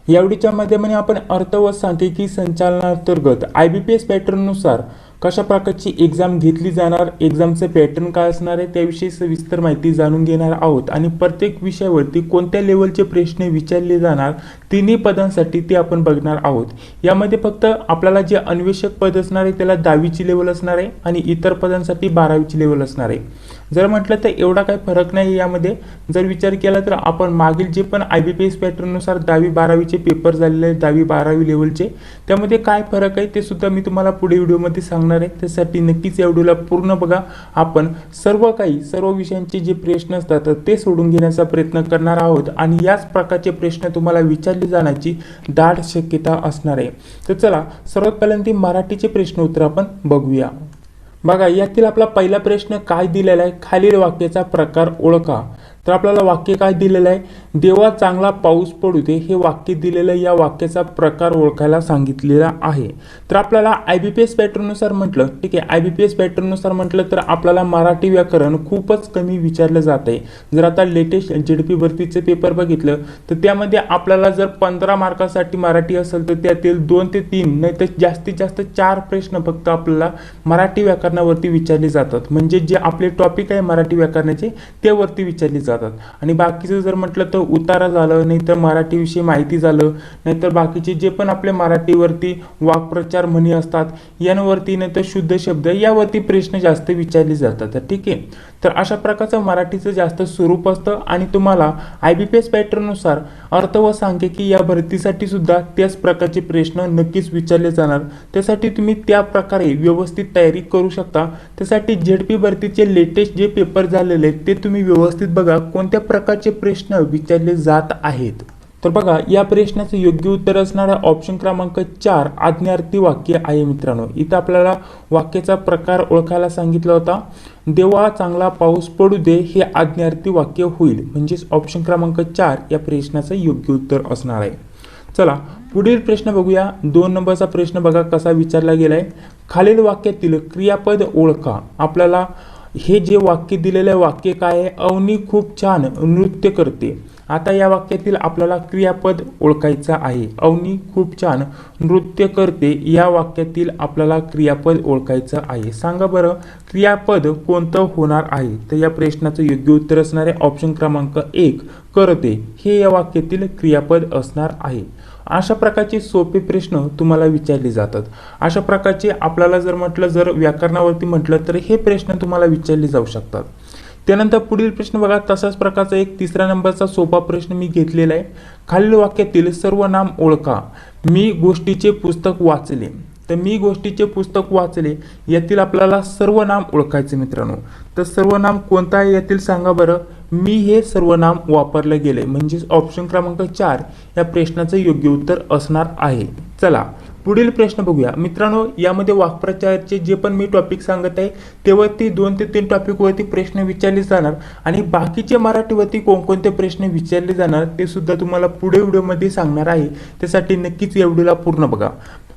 या व्हिडिओच्या माध्यमाने आपण अर्थ व सांख्यिकी संचालनांतर्गत IBPS पॅटर्ननुसार कशा प्रकारची एक्झाम घेतली जाणार, एक्झामचं पॅटर्न काय असणार आहे त्याविषयी सविस्तर माहिती जाणून घेणार आहोत आणि प्रत्येक विषयावरती कोणत्या लेवलचे प्रश्न विचारले जाणार तिन्ही पदांसाठी ते आपण बघणार आहोत। यामध्ये फक्त आपल्याला जे अन्वेषक पद असणार आहे त्याला 10वीची लेवल असणार आहे आणि इतर पदांसाठी 12वीची लेवल असणार आहे। जर म्हटलं तर एवढा काही फरक नाही यामध्ये। जर विचार केला तर आपण मागील जे पण IBPS पॅटर्ननुसार 10वी 12वीचे पेपर झालेले आहेत 10वी 12वी लेवलचे, त्यामध्ये काय फरक आहे ते सुद्धा मी तुम्हाला पुढे व्हिडिओमध्ये सांगणार आहे। त्यासाठी नक्कीच या व्हिडिओला पूर्ण बघा। आपण सर्व विषयांचे जे प्रश्न असतात ते सोडून घेण्याचा प्रयत्न करणार आहोत आणि याच प्रकारचे प्रश्न तुम्हाला विचारले जाण्याची दाट शक्यता असणार आहे। तर चला सर्वात पहिल्यांदा मराठीचे प्रश्न उत्तर आपण बघूया। बघा यातील आपला पहिला प्रश्न काय दिलेला आहे, खालील वाक्याचा प्रकार ओळखा। तर आपल्याला वाक्य काय दिलेलं आहे, देवा चांगला पाऊस पडू दे हे वाक्य दिलेलं या वाक्याचा प्रकार ओळखायला सांगितलेला आहे। तर आपल्याला IBPS पॅटर्ननुसार म्हटलं, ठीक आहे, IBPS पॅटर्ननुसार म्हटलं तर आपल्याला मराठी व्याकरण खूपच कमी विचारलं जात आहे। जर आता लेटेस्ट ZP भरतीचे पेपर बघितलं तर त्यामध्ये आपल्याला जर 15 मार्कासाठी मराठी असेल तर त्यातील 2 ते 3 नाही तर जास्तीत जास्त 4 प्रश्न फक्त आपल्याला मराठी व्याकरणावरती विचारले जातात, म्हणजे जे आपले टॉपिक आहे मराठी व्याकरणाचे त्यावरती विचारले जातात। आणि बाकीचं जर म्हटलं तर उतारा झालं, नाही तर मराठी विषयी माहिती झालं, नाहीतर बाकीचे जे पण आपले मराठीवरती वाक्प्रचार म्हणी असतात यांवरती, नाही तर शुद्ध शब्द यावरती प्रश्न जास्त विचारले जातात। ठीक आहे, तर अशा प्रकारचं मराठीचं जास्त स्वरूप असतं आणि तुम्हाला IBPS पॅटर्ननुसार अर्थ व सांख्यिकी या भरतीसाठी सुद्धा त्याच प्रकारचे प्रश्न नक्कीच विचारले जाणार। त्यासाठी तुम्ही त्या प्रकारे व्यवस्थित तयारी करू शकता। त्यासाठी ZP भरतीचे लेटेस्ट जे पेपर झालेले ते तुम्ही व्यवस्थित बघा कोणत्या प्रकारचे प्रश्न विचारले जात आहेत। तर बघा या प्रश्नाचं योग्य उत्तर असणारा ऑप्शन क्रमांक 4 आज्ञार्थी वाक्य आहे मित्रांनो। इथं आपल्याला वाक्याचा प्रकार ओळखायला सांगितला होता, देवा चांगला पाऊस पडू दे हे आज्ञार्थी वाक्य होईल, म्हणजेच ऑप्शन क्रमांक 4 या प्रश्नाचं योग्य उत्तर असणार आहे। चला पुढील प्रश्न बघूया। 2 नंबरचा प्रश्न बघा कसा विचारला गेलाय, खालील वाक्यातील क्रियापद ओळखा। आपल्याला हे जे वाक्य दिलेले वाक्य काय आहे, अवनी खूप छान नृत्य करते। आता या वाक्यातील आपल्याला क्रियापद ओळखायचं आहे। अवनी खूप छान नृत्य करते या वाक्यातील आपल्याला क्रियापद ओळखायचं आहे। सांगा बरं क्रियापद कोणतं होणार आहे। तर या प्रश्नाचं योग्य उत्तर असणार आहे ऑप्शन क्रमांक 1 करते हे या वाक्यातील क्रियापद असणार आहे। अशा प्रकारचे सोपे प्रश्न तुम्हाला विचारले जातात। अशा प्रकारचे आपल्याला जर म्हटलं जर व्याकरणावरती म्हटलं तर हे प्रश्न तुम्हाला विचारले जाऊ शकतात। त्यानंतर पुढील प्रश्न बघा तसाच प्रकारचा एक 3रा नंबरचा सोपा प्रश्न मी घेतलेला आहे, खालील वाक्यातील सर्वनाम ओळखा। मी गोष्टीचे पुस्तक वाचले। तर मी गोष्टीचे पुस्तक वाचले यातील आपल्याला सर्वनाम ओळखायचे मित्रांनो। तर सर्वनाम कोणतं आहे यातील सांगा बरं, मी हे सर्वनाम वापरले गेले, म्हणजे ऑप्शन क्रमांक 4 या प्रश्नाचं योग्य उत्तर असणार आहे। चला पुढील प्रश्न बघूया मित्रांनो। यामध्ये वाक्प्रचाराचे जे पण मी टॉपिक सांगत आहे तेवरती 2 ते 3 टॉपिकवरती प्रश्न विचारले जाणार आणि बाकीचे मराठीवरती कोणकोणते प्रश्न विचारले जाणार ते सुद्धा तुम्हाला पुढे व्हिडिओमध्ये सांगणार आहे। त्यासाठी नक्कीच या व्हिडिओला पूर्ण बघा।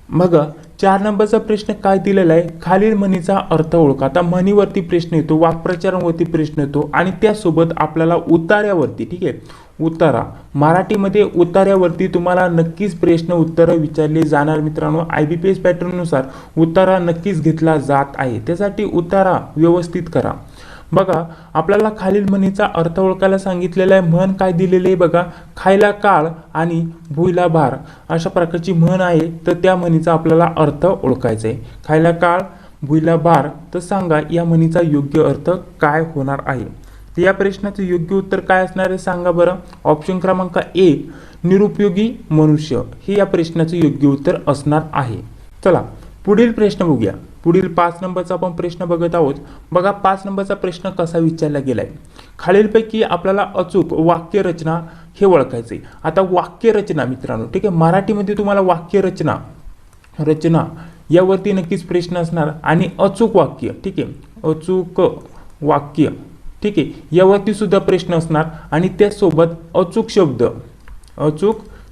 मग 4 नंबरचा प्रश्न काय दिलेला आहे, खालील म्हणीचा अर्थ ओळखा। आता म्हणीवरती प्रश्न येतो, वाक्प्रचारांवरती प्रश्न येतो आणि त्यासोबत आपल्याला उतार्यावरती, ठीक आहे, उतारा मराठीमध्ये उतार्यावरती तुम्हाला नक्कीच प्रश्न उत्तर विचारले जाणार मित्रांनो। IBPS पॅटर्ननुसार उतारा नक्कीच घेतला जात आहे, त्यासाठी उतारा व्यवस्थित करा। बघा आपल्याला खालील म्हणीचा अर्थ ओळखायला सांगितलेला आहे। म्हण काय दिलेली आहे बघा, खायला काळ आणि भुईला भार अशा प्रकारची म्हण आहे। तर त्या म्हणीचा आपल्याला अर्थ ओळखायचा आहे, खायला काळ भुईला भार। तर सांगा या म्हणीचा योग्य अर्थ काय होणार आहे। तर या प्रश्नाचं योग्य उत्तर काय असणार आहे सांगा बरं, ऑप्शन क्रमांक 1 निरुपयोगी मनुष्य हे या प्रश्नाचं योग्य उत्तर असणार आहे। चला पुढील प्रश्न बघूया। पुढील 5 नंबरचा आपण प्रश्न बघत आहोत। बघा 5 नंबरचा प्रश्न कसा विचारला गेलाय, खालीलपैकी आपल्याला अचूक वाक्य रचना हे ओळखायचे। आता वाक्य रचना मित्रांनो, ठीक आहे, मराठीमध्ये तुम्हाला वाक्य रचना यावरती नक्कीच प्रश्न असणार आणि अचूक वाक्य, ठीक आहे, अचूक वाक्य, ठीक आहे, यावरती सुद्धा प्रश्न असणार आणि त्यासोबत अचूक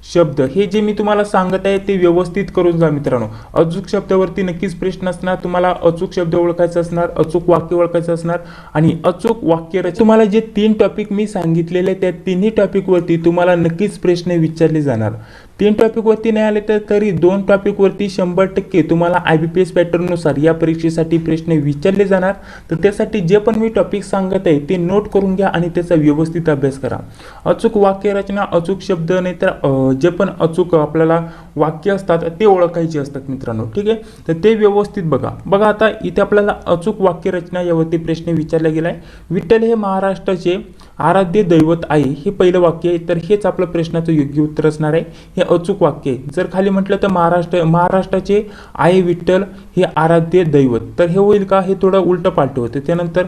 शब्द हे जे मी तुम्हाला सांगत आहे ते व्यवस्थित करून जा मित्रांनो। अचूक शब्दावरती नक्कीच प्रश्न असणार, तुम्हाला अचूक शब्द ओळखायचा असणार, अचूक वाक्य ओळखायचं असणार आणि अचूक वाक्य तुम्हाला जे 3 टॉपिक मी सांगितलेले त्या तिन्ही टॉपिकवरती तुम्हाला नक्कीच प्रश्न विचारले जाणार। 3 टॉपिकवरती नाही आले तर तरी 2 टॉपिकवरती 100% तुम्हाला IBPS पॅटर्ननुसार या परीक्षेसाठी प्रश्न विचारले जाणार। तर त्यासाठी जे पण मी टॉपिक सांगत आहे ते नोट करून घ्या आणि त्याचा व्यवस्थित अभ्यास करा। अचूक वाक्यरचना, अचूक शब्द, नाही तर जे पण अचूक आपल्याला वाक्य असतात ते ओळखायचे असतात मित्रांनो, ठीक आहे। तर ते व्यवस्थित बघा आता इथे आपल्याला अचूक वाक्यरचना यावरती प्रश्न विचारला गेला आहे। विठ्ठल हे महाराष्ट्राचे आराध्य दैवत आहे, हे पहिलं वाक्य आहे, तर हेच आपलं प्रश्नाचं योग्य उत्तर असणार आहे। हे अचूक वाक्य आहे। जर खाली म्हटलं तर महाराष्ट्राचे आहे विठ्ठल हे आराध्य दैवत, तर हे होईल का? हे थोडं उलट पालट होते। त्यानंतर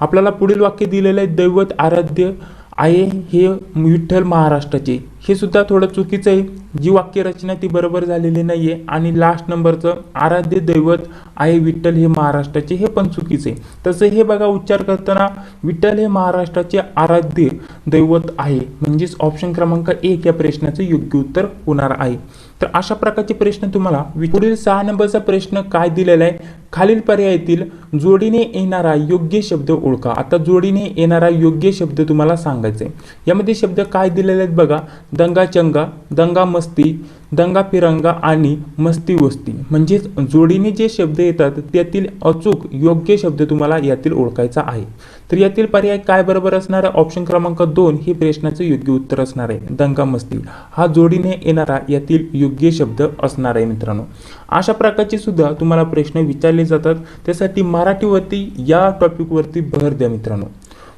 आपल्याला पुढील वाक्य दिलेलं आहे, दैवत आराध्य आहे हे विठ्ठल महाराष्ट्राचे, हे सुद्धा थोडं चुकीचं आहे। जी वाक्यरचना ती बरोबर झालेली नाहीये। आणि लास्ट नंबरचं आराध्य दैवत आहे विठ्ठल हे महाराष्ट्राचे, हे पण चुकीचं आहे। तसं हे बघा, उच्चार करताना विठ्ठल हे महाराष्ट्राचे आराध्य दैवत आहे, म्हणजेच ऑप्शन क्रमांक 1 या प्रश्नाचं योग्य उत्तर होणार आहे। तर अशा प्रकारचे प्रश्न तुम्हाला पुढील 6 नंबरचा प्रश्न काय दिलेला आहे, खालील पर्यायातील जोडीने येणारा योग्य शब्द ओळखा। आता जोडीने येणारा योग्य शब्द तुम्हाला सांगायचा आहे। यामध्ये शब्द काय दिलेले आहेत बघा, दंगा चंगा, दंगा मस्ती, दंगा फिरंगा आणि मस्ती वस्ती, म्हणजेच जोडीने जे शब्द येतात त्यातील अचूक योग्य शब्द तुम्हाला यातील ओळखायचा आहे। तर यातील पर्याय काय बरोबर असणार आहे? ऑप्शन क्रमांक 2 हे प्रश्नाचं योग्य उत्तर असणार आहे। दंगा मस्ती हा जोडीने येणारा यातील योग्य शब्द असणार आहे मित्रांनो। अशा प्रकारचे सुद्धा तुम्हाला प्रश्न विचारले जातात, त्यासाठी मराठीवरती या टॉपिकवरती भर द्या मित्रांनो।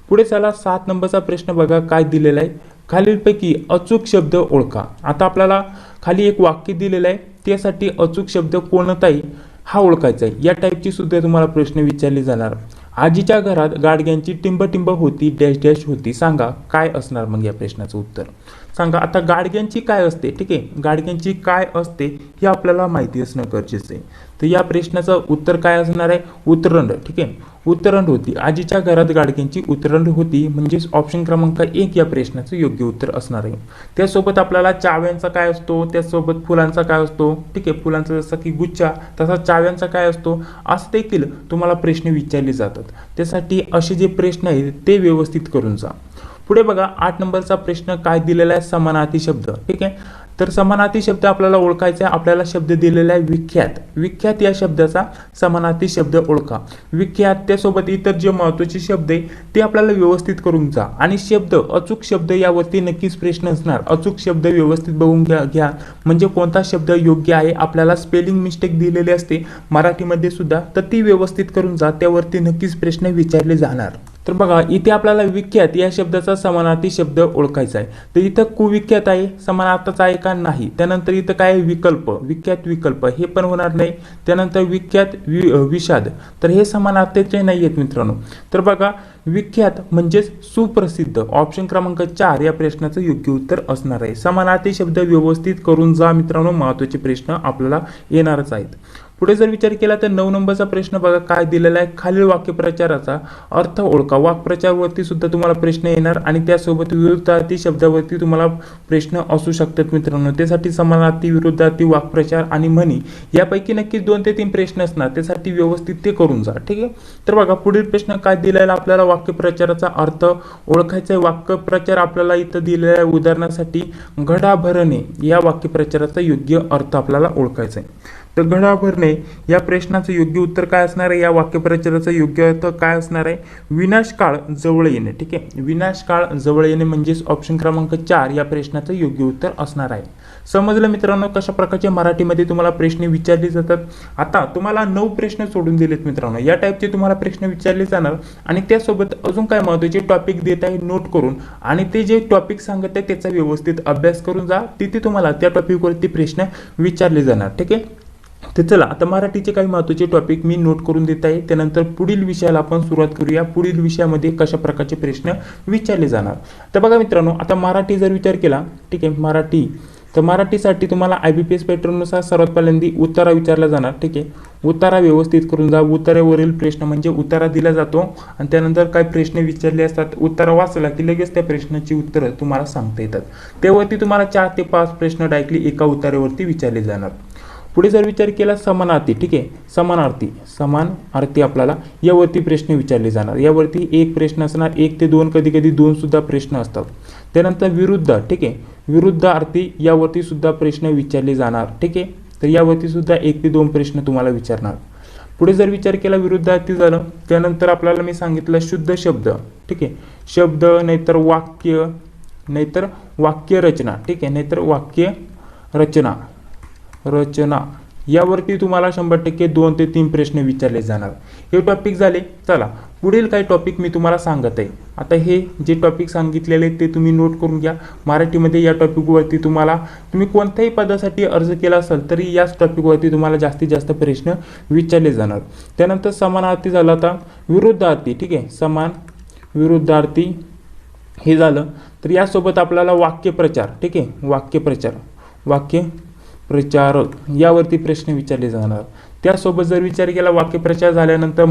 पुढे चला 7 नंबरचा प्रश्न बघा काय दिलेला आहे, खालीलपैकी अचूक शब्द ओळखा। आता आपल्याला खाली एक वाक्य दिलेलं आहे, त्यासाठी अचूक शब्द कोणता आहे हा ओळखायचा आहे। या टाईपची सुद्धा तुम्हाला प्रश्न विचारले जाणार। आजीच्या घरात गाडग्यांची टिंब होती डॅश डॅश होती, सांगा काय असणार मग या प्रश्नाचं उत्तर सांगा। आता गाडग्यांची काय असते, ठीक आहे, गाडग्यांची काय असते हे आपल्याला माहिती असणं गरजेचं आहे। तर या प्रश्नाचं उत्तर काय असणार आहे? उतरंड, ठीक आहे, उतरंड होती। आजीच्या घरात गाडग्यांची उतरंड होती, म्हणजेच ऑप्शन क्रमांक 1 या प्रश्नाचं योग्य उत्तर असणार आहे। त्यासोबत आपल्याला चाव्यांचा काय असतो, त्यासोबत फुलांचा काय असतो, ठीक आहे, फुलांचा जसं की गुच्छा, तसा चाव्यांचा काय असतो, असं देखील तुम्हाला प्रश्न विचारले जातात। त्यासाठी असे जे प्रश्न आहेत ते व्यवस्थित करून जा। पुढे बघा 8 नंबरचा प्रश्न काय दिलेला आहे, समानार्थी शब्द, ठीक आहे। तर समानार्थी शब्द आपल्याला ओळखायचा आहे। आपल्याला शब्द दिलेला आहे विख्यात, विख्यात या शब्दाचा समानार्थी शब्द ओळखा। विख्यात त्यासोबत इतर जे महत्त्वाचे शब्द आहे ते आपल्याला व्यवस्थित करून जा। आणि शब्द अचूक शब्द यावरती नक्कीच प्रश्न असणार। अचूक शब्द व्यवस्थित बघून घ्या म्हणजे कोणता शब्द योग्य आहे। आपल्याला स्पेलिंग मिस्टेक दिलेली असते मराठीमध्ये सुद्धा, तर ती व्यवस्थित करून जा, त्यावरती नक्कीच प्रश्न विचारले जाणार। तर बघा इथे आपल्याला विख्यात या शब्दाचा समानार्थी शब्द ओळखायचा आहे। तर इथं कुविख्यात आहे, समानार्थाचा आहे का नाही। त्यानंतर इथं काय विकल्प, विख्यात विकल्प हे पण होणार नाही। त्यानंतर विख्यात विषाद, तर हे समानार्थाचे नाही आहेत मित्रांनो। तर बघा विख्यात म्हणजेच सुप्रसिद्ध, ऑप्शन क्रमांक 4 या प्रश्नाचं योग्य उत्तर असणार आहे। समानार्थी शब्द व्यवस्थित करून जा मित्रांनो, महत्त्वाचे प्रश्न आपल्याला येणारच आहेत। पुढे जर विचार केला तर 9 नंबरचा प्रश्न बघा काय दिलेला आहे, खालील वाक्यप्रचाराचा अर्थ ओळखा। वाक्प्रचारवरती सुद्धा तुम्हाला प्रश्न येणार आणि त्यासोबत विरुद्धार्थी शब्दावरती तुम्हाला प्रश्न असू शकतात मित्रांनो। त्यासाठी समानार्थी, विरुद्धार्थी, वाक्प्रचार आणि म्हणी यापैकी नक्कीच 2 ते 3 प्रश्न असणार, त्यासाठी व्यवस्थित ते करून जा, ठीक आहे। तर बघा पुढील प्रश्न काय दिलेला, आपल्याला वाक्यप्रचाराचा अर्थ ओळखायचा आहे। वाक्यप्रचार आपल्याला इथं दिलेला आहे, उदाहरणासाठी घडा भरणे या वाक्यप्रचाराचा योग्य अर्थ आपल्याला ओळखायचा आहे। तर घडा भरणे या प्रश्नाचं योग्य उत्तर काय असणार आहे, या वाक्यप्रचाराचा योग्य अर्थ काय असणार आहे, विनाशकाळ जवळ येणे, ठीक आहे, विनाशकाळ जवळ येणे म्हणजेच ऑप्शन क्रमांक 4 या प्रश्नाचं योग्य उत्तर असणार आहे। समजलं मित्रांनो कशा प्रकारचे मराठीमध्ये तुम्हाला प्रश्न विचारले जातात। आता तुम्हाला 9 प्रश्न सोडून दिलेत मित्रांनो, या टाईपचे तुम्हाला प्रश्न विचारले जाणार आणि त्यासोबत अजून काय महत्त्वाचे टॉपिक देत आहे नोट करून, आणि ते जे टॉपिक सांगत आहे त्याचा व्यवस्थित अभ्यास करून जा, तिथे तुम्हाला त्या टॉपिकवरती प्रश्न विचारले जाणार, ठीक आहे। तर चला आता मराठीचे काही महत्त्वाचे टॉपिक मी नोट करून देत आहे, त्यानंतर पुढील विषयाला आपण सुरुवात करूया। पुढील विषयामध्ये कशा प्रकारचे प्रश्न विचारले जाणार। तर बघा मित्रांनो आता मराठी जर विचार केला, ठीक आहे, मराठी, तर मराठीसाठी तुम्हाला IBPS पॅटर्ननुसार सर्वात पहिल्यांदा उत्तरा विचारला जाणार, ठीक आहे। उत्तरा व्यवस्थित करून जा। उत्तरेवरील प्रश्न म्हणजे उत्तरा दिला जातो आणि त्यानंतर काय प्रश्न विचारले असतात, उत्तर वाचला की लगेच त्या प्रश्नाची उत्तरं तुम्हाला सांगता येतात। त्यावरती तुम्हाला 4 ते 5 प्रश्न डायरेक्टली एका उत्तरेवरती विचारले जाणार। पुढे जर विचार केला समानार्थी, ठीक आहे, समानार्थी आपल्याला यावरती प्रश्न विचारले जाणार. यावरती एक प्रश्न असणार, 1 ते 2, कधी कधी 2 सुद्धा प्रश्न असतात. त्यानंतर विरुद्ध, ठीक आहे, विरुद्धार्थी यावरती सुद्धा प्रश्न विचारले जाणार. ठीक आहे, तर यावरती सुद्धा 1 ते 2 प्रश्न तुम्हाला विचारणार. पुढे जर विचार केला विरुद्धार्थी झालं, त्यानंतर आपल्याला मी सांगितलं शुद्ध शब्द, ठीक आहे, शब्द नाहीतर वाक्य रचना, ठीक आहे, नाहीतर वाक्य रचना यावरती तुम्हाला 100% 2 ते 3 प्रश्न विचारले जाणार. हे टॉपिक झाले. चला पुढील काही टॉपिक मी तुम्हाला सांगत आहे. आता हे जे टॉपिक सांगितलेले ते तुम्ही नोट करून घ्या. मराठीमध्ये या टॉपिकवरती तुम्ही कोणत्याही पदासाठी अर्ज केला असेल तरी याच टॉपिकवरती तुम्हाला जास्तीत जास्त प्रश्न विचारले जाणार. त्यानंतर समानार्थी झाला, आता विरुद्धार्थी, ठीक आहे, विरुद्धार्थी हे झालं. तर यासोबत आपल्याला वाक्यप्रचार, ठीक आहे, वाक्यप्रचार यावरती प्रश्न विचारले जाणार. त्यासोबत जर विचार केला वाक्यप्रचार झाल्यानंतर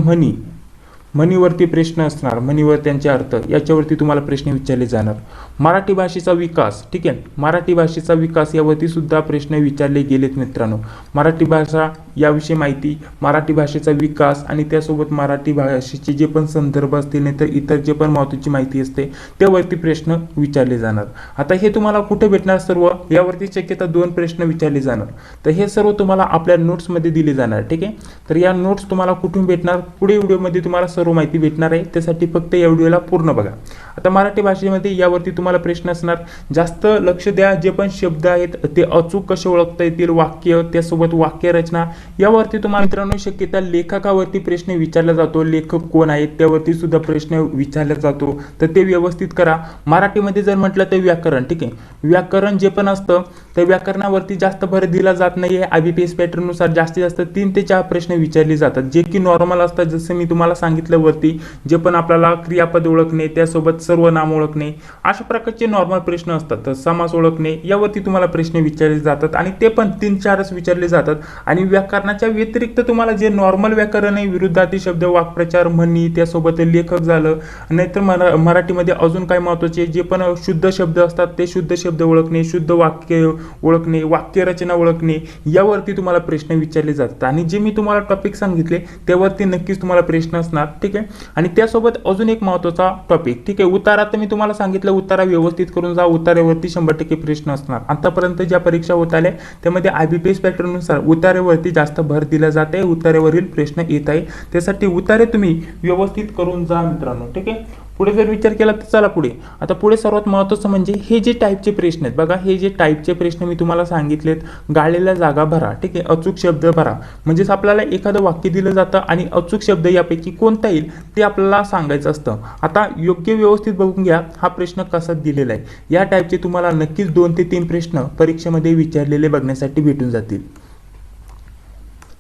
म्हणीवरती प्रश्न असणार, म्हणीवर त्यांचे अर्थ याच्यावरती तुम्हाला प्रश्न विचारले जाणार. मराठी भाषेचा विकास, ठीक आहे, मराठी भाषेचा विकास यावरती सुद्धा प्रश्न विचारले गेलेत मित्रांनो. मराठी भाषा याविषयी माहिती, मराठी भाषेचा विकास आणि त्यासोबत मराठी भाषेचे जे पण संदर्भ असतील नाही तर इतर जे पण महत्त्वाची माहिती असते त्यावरती प्रश्न विचारले जाणार. आता हे तुम्हाला कुठे भेटणार सर्व, यावरती शक्यता 2 प्रश्न विचारले जाणार. तर हे सर्व तुम्हाला आपल्या नोट्समध्ये दिले जाणार. ठीक आहे, तर या नोट्स तुम्हाला कुठून भेटणार, पुढे व्हिडिओमध्ये तुम्हाला सर्व माहिती भेटणार आहे. त्यासाठी फक्त या व्हिडिओला पूर्ण बघा. आता मराठी भाषेमध्ये यावरती तुम्हाला प्रश्न असणार, जास्त लक्ष द्या. जे पण शब्द आहेत ते अचूक कसे ओळखता येतील, वाक्य, त्यासोबत वाक्य रचना यावरती तुम्हाला मित्रांनो शक्यता लेखकावरती प्रश्न विचारला जातो. लेखक कोण आहेत त्यावरती सुद्धा प्रश्न विचारला जातो, तर ते व्यवस्थित करा. मराठीमध्ये जर म्हटलं तर व्याकरण, ठीक आहे, व्याकरण जे पण असतं त्या व्याकरणावरती जास्त भर दिला जात नाहीये. IBPS पॅटर्न नुसार जास्तीत जास्त 3 ते 4 प्रश्न विचारले जातात, जे की नॉर्मल असतात. जसं मी तुम्हाला सांगितलं वरती, जे पण आपल्याला क्रियापद ओळखणे, त्यासोबत सर्वनाम ओळखणे, अशा प्रकारचे नॉर्मल प्रश्न असतात. तर समास ओळखणे यावरती तुम्हाला प्रश्न विचारले जातात आणि ते पण 3-4च विचारले जातात. आणि व्याकरणाच्या व्यतिरिक्त तुम्हाला जे नॉर्मल व्याकरण आहे, विरुद्धार्थी शब्द, वाक्प्रचार, म्हणी, त्यासोबत लेखक झालं, नाहीतर मराठीमध्ये अजून काय महत्त्वाचे जे पण शुद्ध शब्द असतात ते शुद्ध शब्द ओळखणे, शुद्ध वाक्य ओळखणे, वाक्यरचना ओळखणे यावरती तुम्हाला प्रश्न विचारले जातात. आणि जे मी तुम्हाला टॉपिक सांगितले त्यावरती नक्कीच तुम्हाला प्रश्न असणार. ठीक आहे, आणि त्यासोबत अजून एक महत्त्वाचा टॉपिक, ठीक आहे, उतारा. तर मी तुम्हाला सांगितलं उतारा व्यवस्थित करून जा, उतार्यावरती 100% प्रश्न असणार. आतापर्यंत ज्या परीक्षा होत आल्या त्यामध्ये IBPS पॅटर्ननुसार उतार्यावरती जास्त भर दिला जाते, उतार्यावरील प्रश्न येत आहे. त्यासाठी उतारे तुम्ही व्यवस्थित करून जा मित्रांनो. ठीक आहे, पुढे जर विचार केला तर चला पुढे. आता पुढे सर्वात महत्त्वाचं म्हणजे हे जे टाईपचे प्रश्न आहेत बघा, हे जे टाईपचे प्रश्न मी तुम्हाला सांगितलेत, गाळलेल्या जागा भरा, ठीक आहे, अचूक शब्द भरा. म्हणजेच आपल्याला एखादं वाक्य दिलं जातं आणि अचूक शब्द यापैकी कोणता येईल ते आपल्याला सांगायचं असतं. आता योग्य व्यवस्थित बघून घ्या हा प्रश्न कसा दिलेला आहे. या टाईपचे तुम्हाला नक्कीच 2 ते 3 प्रश्न परीक्षेमध्ये विचारलेले बघण्यासाठी भेटून जातील.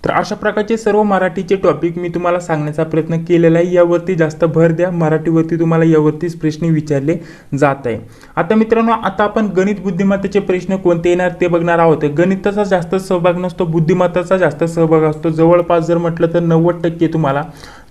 तर अशा प्रकारचे सर्व मराठीचे टॉपिक मी तुम्हाला सांगण्याचा प्रयत्न केलेला आहे. यावरती जास्त भर द्या, मराठीवरती तुम्हाला यावरतीच प्रश्न विचारले जात आहे. आता मित्रांनो, आता आपण गणित बुद्धिमत्तेचे प्रश्न कोणते येणार ते बघणार आहोत. गणिताचा जास्त सहभाग नसतो, बुद्धिमत्ताचा जास्त सहभाग असतो. जवळपास जर म्हटलं तर 90% तुम्हाला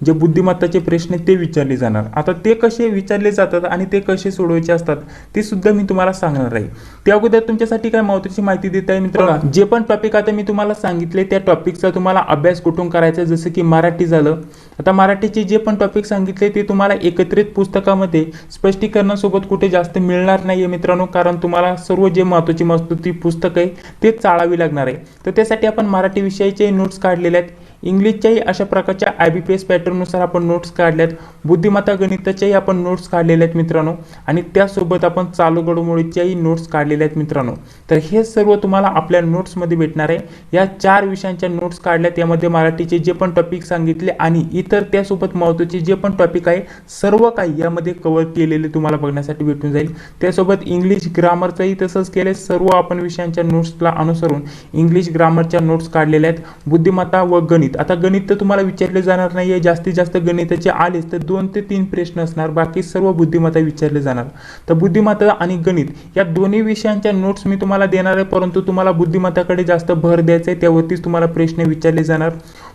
जे बुद्धिमत्ताचे प्रश्न ते विचारले जाणार. आता ते कसे विचारले जातात आणि ते कसे सोडवायचे असतात ते सुद्धा मी तुम्हाला सांगणार आहे. त्या अगोदर तुमच्यासाठी काय महत्त्वाची माहिती देत आहे मित्रांनो. जे पण टॉपिक आता मी तुम्हाला सांगितले त्या टॉपिकचा तुम्हाला अभ्यास कुठून करायचा, जसं की मराठी झालं. आता मराठीचे जे पण टॉपिक सांगितले ते तुम्हाला एकत्रित पुस्तकामध्ये स्पष्टीकरणासोबत कुठे जास्त मिळणार नाहीये मित्रांनो, कारण तुम्हाला सर्व जे महत्त्वाची पुस्तक आहे ते चाळावी लागणार आहे. तर त्यासाठी आपण मराठी विषयाचे नोट्स काढलेले आहेत. इंग्लिशच्याही अशा प्रकारच्या IBPS पॅटर्ननुसार आपण नोट्स काढल्यात. बुद्धिमत्ता गणिताच्याही आपण नोट्स काढलेले आहेत मित्रांनो, आणि त्यासोबत आपण चालू घडामोडीच्याही नोट्स काढलेले आहेत मित्रांनो. तर हे सर्व तुम्हाला आपल्या नोट्समध्ये भेटणार आहे. या 4 विषयांच्या नोट्स काढल्यात, यामध्ये मराठीचे जे पण टॉपिक सांगितले आणि इतर त्यासोबत महत्त्वाचे जे पण टॉपिक आहे सर्व काही यामध्ये कव्हर केलेले तुम्हाला बघण्यासाठी भेटून जाईल. त्यासोबत इंग्लिश ग्रामरचंही तसंच केले. सर्व आपण विषयांच्या नोट्सला अनुसरून इंग्लिश ग्रामरच्या नोट्स काढलेल्या आहेत. बुद्धिमत्ता व गणित, आता गणित तर तुम्हाला विचारले जाणार नाहीये. जास्तीत जास्त गणिताचे आलेच तर 2 ते 3 प्रश्न असणार, बाकी सर्व बुद्धिमत्ता विचारले जाणार. तर बुद्धिमत्ता आणि गणित या दोन्ही विषयांच्या नोट्स मी तुम्हाला देणार आहे, परंतु तुम्हाला बुद्धिमत्ताकडे जास्त भर द्यायचा आहे, त्यावरतीच तुम्हाला प्रश्न विचारले जाणार.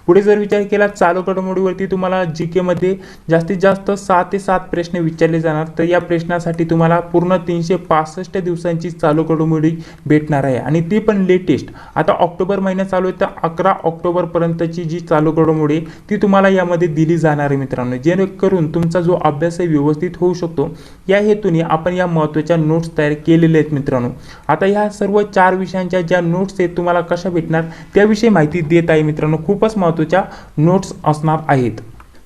पुढे जर विचार केला चालू घडामोडीवरती तुम्हाला जीके मध्ये जास्तीत जास्त 6 ते 7 प्रश्न विचारले जाणार, तर या प्रश्नासाठी तुम्हाला पूर्ण 365 दिवसांची चालू घडामोडी भेटणार आहे आणि ती पण लेटेस्ट. आता ऑक्टोबर महिना चालू आहे तर 11 ऑक्टोबर पर्यंतची जी चालू घडामोडी ती तुम्हाला यामध्ये दिली जाणार आहे मित्रांनो, जेणेकरून तुमचा जो अभ्यास आहे व्यवस्थित होऊ शकतो. या हेतूने आपण या महत्त्वाच्या नोट्स तयार केलेल्या आहेत मित्रांनो. आता ह्या सर्व 4 विषयांच्या ज्या नोट्स आहेत तुम्हाला कशा भेटणार त्याविषयी माहिती देत आहे मित्रांनो. खूपच महत्त्वाच्या नोट्स असणार आहेत.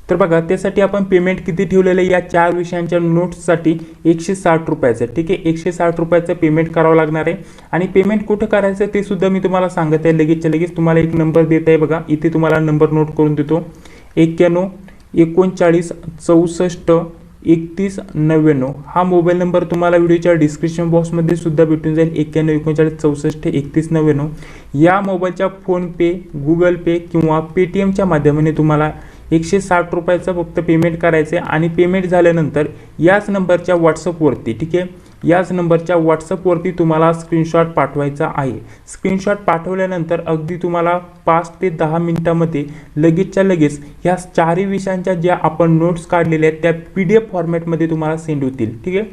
तर बघा त्यासाठी आपण पेमेंट किती ठेवलेलं आहे या 4 विषयांच्या नोट्ससाठी 160 रुपयाचं. ठीक आहे, 160 रुपयाचं पेमेंट करावं लागणार आहे. आणि पेमेंट कुठं करायचं ते सुद्धा मी तुम्हाला सांगत आहे लगेचच्या लगेच. तुम्हाला एक नंबर देत आहे बघा, इथे तुम्हाला नंबर नोट करून देतो. 91 39 64 31 99 हा मोबाईल नंबर तुम्हाला व्हिडिओच्या डिस्क्रिप्शन बॉक्समध्ये सुद्धा भेटून जाईल. 91 39 64 31 99 या मोबाईलच्या फोनपे, गुगल पे किंवा पेटीएमच्या माध्यमाने तुम्हाला 160 रुपयाचं फक्त पेमेंट करायचं आहे. आणि पेमेंट झाल्यानंतर याच नंबरच्या व्हॉट्सअपवरती, ठीक आहे, याच नंबरच्या व्हॉट्सअपवरती तुम्हाला स्क्रीनशॉट पाठवायचा आहे. स्क्रीनशॉट पाठवल्यानंतर अगदी तुम्हाला 5 ते 10 मिनिटांमध्ये लगेचच्या लगेच ह्या 4 विषयांच्या ज्या आपण नोट्स काढलेल्या आहेत त्या PDF फॉर्मॅटमध्ये तुम्हाला सेंड होतील. ठीक आहे,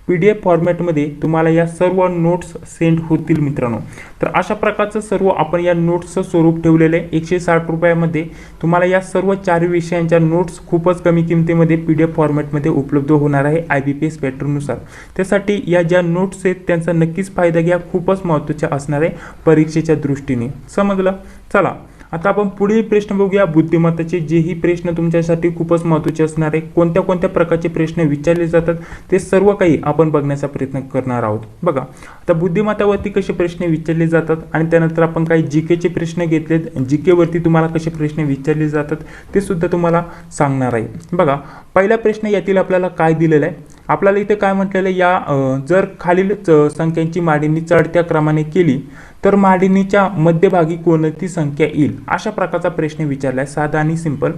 PDF फॉर्मॅटमध्ये तुम्हाला या सर्व नोट्स सेंड होतील मित्रांनो. तर अशा प्रकारचं सर्व आपण या नोट्सचं स्वरूप ठेवलेलं आहे. 160 रुपयामध्ये तुम्हाला या सर्व 4 विषयांच्या नोट्स खूपच कमी किमतीमध्ये PDF फॉर्मॅटमध्ये उपलब्ध होणार आहे IBPS पॅटर्ननुसार. त्यासाठी या ज्या नोट्स आहेत त्यांचा नक्कीच फायदा घ्या, खूपच महत्त्वाच्या असणार आहे परीक्षेच्या दृष्टीने. समजलं? चला आता आपण पुढील प्रश्न बघूया. बुद्धिमत्ताचे जेही प्रश्न तुमच्यासाठी खूपच महत्त्वाचे असणार आहे. कोणत्या कोणत्या प्रकारचे प्रश्न विचारले जातात ते सर्व काही आपण बघण्याचा प्रयत्न करणार आहोत. बघा आता बुद्धिमत्तावरती कसे प्रश्न विचारले जातात आणि त्यानंतर आपण काही जीकेचे प्रश्न घेतलेत. जीकेवरती तुम्हाला कसे प्रश्न विचारले जातात ते सुद्धा तुम्हाला सांगणार आहे. बघा पहिला प्रश्न यातील आपल्याला काय दिलेला आहे. आपल्याला इथे काय म्हटलेलं आहे, या जर खालील संख्यांची मांडणी चढत्या क्रमाने केली तर मांडणीच्या मध्यभागी कोणती संख्या येईल, अशा प्रकारचा प्रश्न विचारला आहे. साधा आणि सिंपल.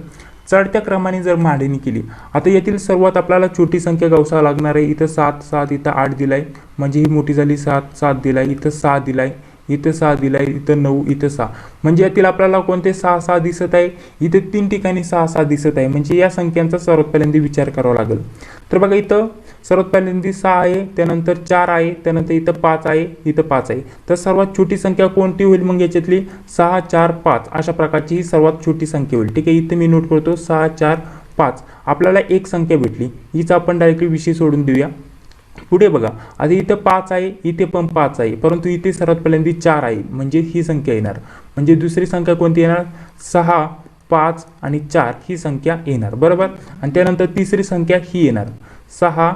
चढत्या क्रमाने जर मांडणी केली, आता यातील सर्वात आपल्याला छोटी संख्या गावसावं लागणार आहे. इथं 7 7 इथं 8 दिलाय म्हणजे ही मोठी झाली. 7 7 दिलाय, इथं 6 दिलाय, इथं 6 दिलाय, इथं 9, इथं 6. म्हणजे यातील आपल्याला कोणते 6 6 दिसत आहे, इथे 3 ठिकाणी 6 6 दिसत आहे. म्हणजे या संख्यांचा सर्वात पहिल्यांदा विचार करावा लागेल. तर बघा इथं सर्वात पहिल्यांदा 6 आहे, त्यानंतर 4 आहे, त्यानंतर इथं 5 आहे, इथं 5 आहे. तर सर्वात छोटी संख्या कोणती होईल मग याच्यातली? 6 4 5 अशा प्रकारची ही सर्वात छोटी संख्या होईल. ठीक आहे, इथे मी नोट करतो 6 4 5. आपल्याला एक संख्या भेटली, हीच आपण डायरेक्टली विषय सोडून देऊया. पुढे बघा आता इथं 5 आहे, इथे पण 5 आहे, परंतु इथे सर्वात पहिल्यांदा 4 आहे म्हणजे ही संख्या येणार. म्हणजे दुसरी संख्या कोणती येणार? 6 5 आणि 4 ही संख्या येणार, बरोबर. आणि त्यानंतर तिसरी संख्या ही येणार 6,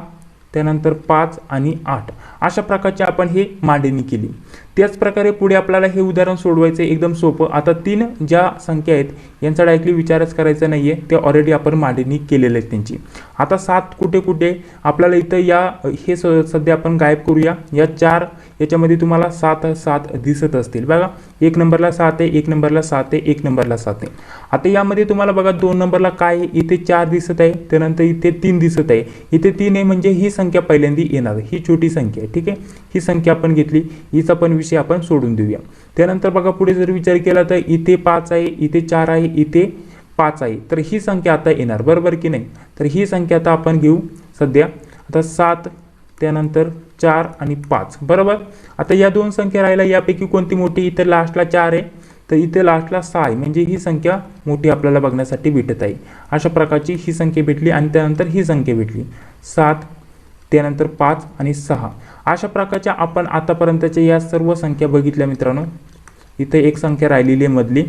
त्यानंतर 5 आणि 8. अशा प्रकारचे आपण हे मांडणी केली. त्याच प्रकारे पुढे आपल्याला हे उदाहरण सोडवायचं एकदम सोपं. आता 3 ज्या संख्या आहेत यांचा डायरेक्टली विचारच करायचा नाहीये, ते ऑलरेडी आपण मांडणी केलेले आहेत त्यांची. आता 7 कुठे कुठे आपल्याला इथं या हे सध्या आपण गायब करूया. या 4 याच्यामध्ये तुम्हाला 7 7 दिसत असतील बघा. 1 नंबरला 7 आहे, 1 नंबरला 7 आहे, 1 नंबरला 7 आहे. आता यामध्ये तुम्हाला बघा 2 नंबरला काय आहे, इथे 4 दिसत आहे, त्यानंतर इथे 3 दिसत आहे, इथे 3 आहे म्हणजे ही संख्या पहिल्यांदा येणार. ही छोटी संख्या आहे. ठीक आहे, ही संख्या आपण घेतली, हीचा पण विषय आपण सोडून देऊया. त्यानंतर बघा पुढे जर विचार केला तर इथे 5 आहे, इथे 4 आहे, इथे 5 आहे. तर ही संख्या आता येणार, बरोबर की नाही. तर ही संख्या आता आपण घेऊ सध्या. आता 7 त्यानंतर 4 आणि 5, बरोबर. आता या 2 संख्या राहिल्या, यापैकी कोणती मोठी? इथे लास्टला 4 आहे, तर इथे लास्टला 6 आहे म्हणजे ही संख्या मोठी आपल्याला बघण्यासाठी भेटत आहे. अशा प्रकारची ही संख्या भेटली आणि त्यानंतर ही संख्या भेटली 7, त्यानंतर 5 आणि 6. अशा प्रकारच्या आपण आतापर्यंतच्या या सर्व संख्या बघितल्या मित्रांनो. इथे एक संख्या राहिलेली आहे मधली.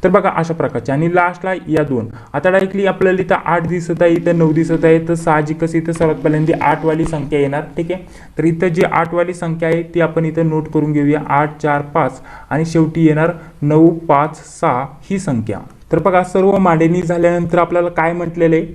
तर बघा अशा प्रकारच्या आणि लास्टला या 2. आता डायरेक्टली आपल्याला इथं 8 दिसत आहे, इथं 9 दिसत आहे, तर साहजिकच इथं सर्वात पहिल्यांदा 8 वाली संख्या येणार. ठीक आहे, तर इथं जी 8 वाली संख्या आहे ती आपण इथं नोट करून घेऊया. 8 4 5 आणि शेवटी येणार 9 5 6 ही संख्या. तर बघा सर्व मांडणी झाल्यानंतर आपल्याला काय म्हटलेलं आहे,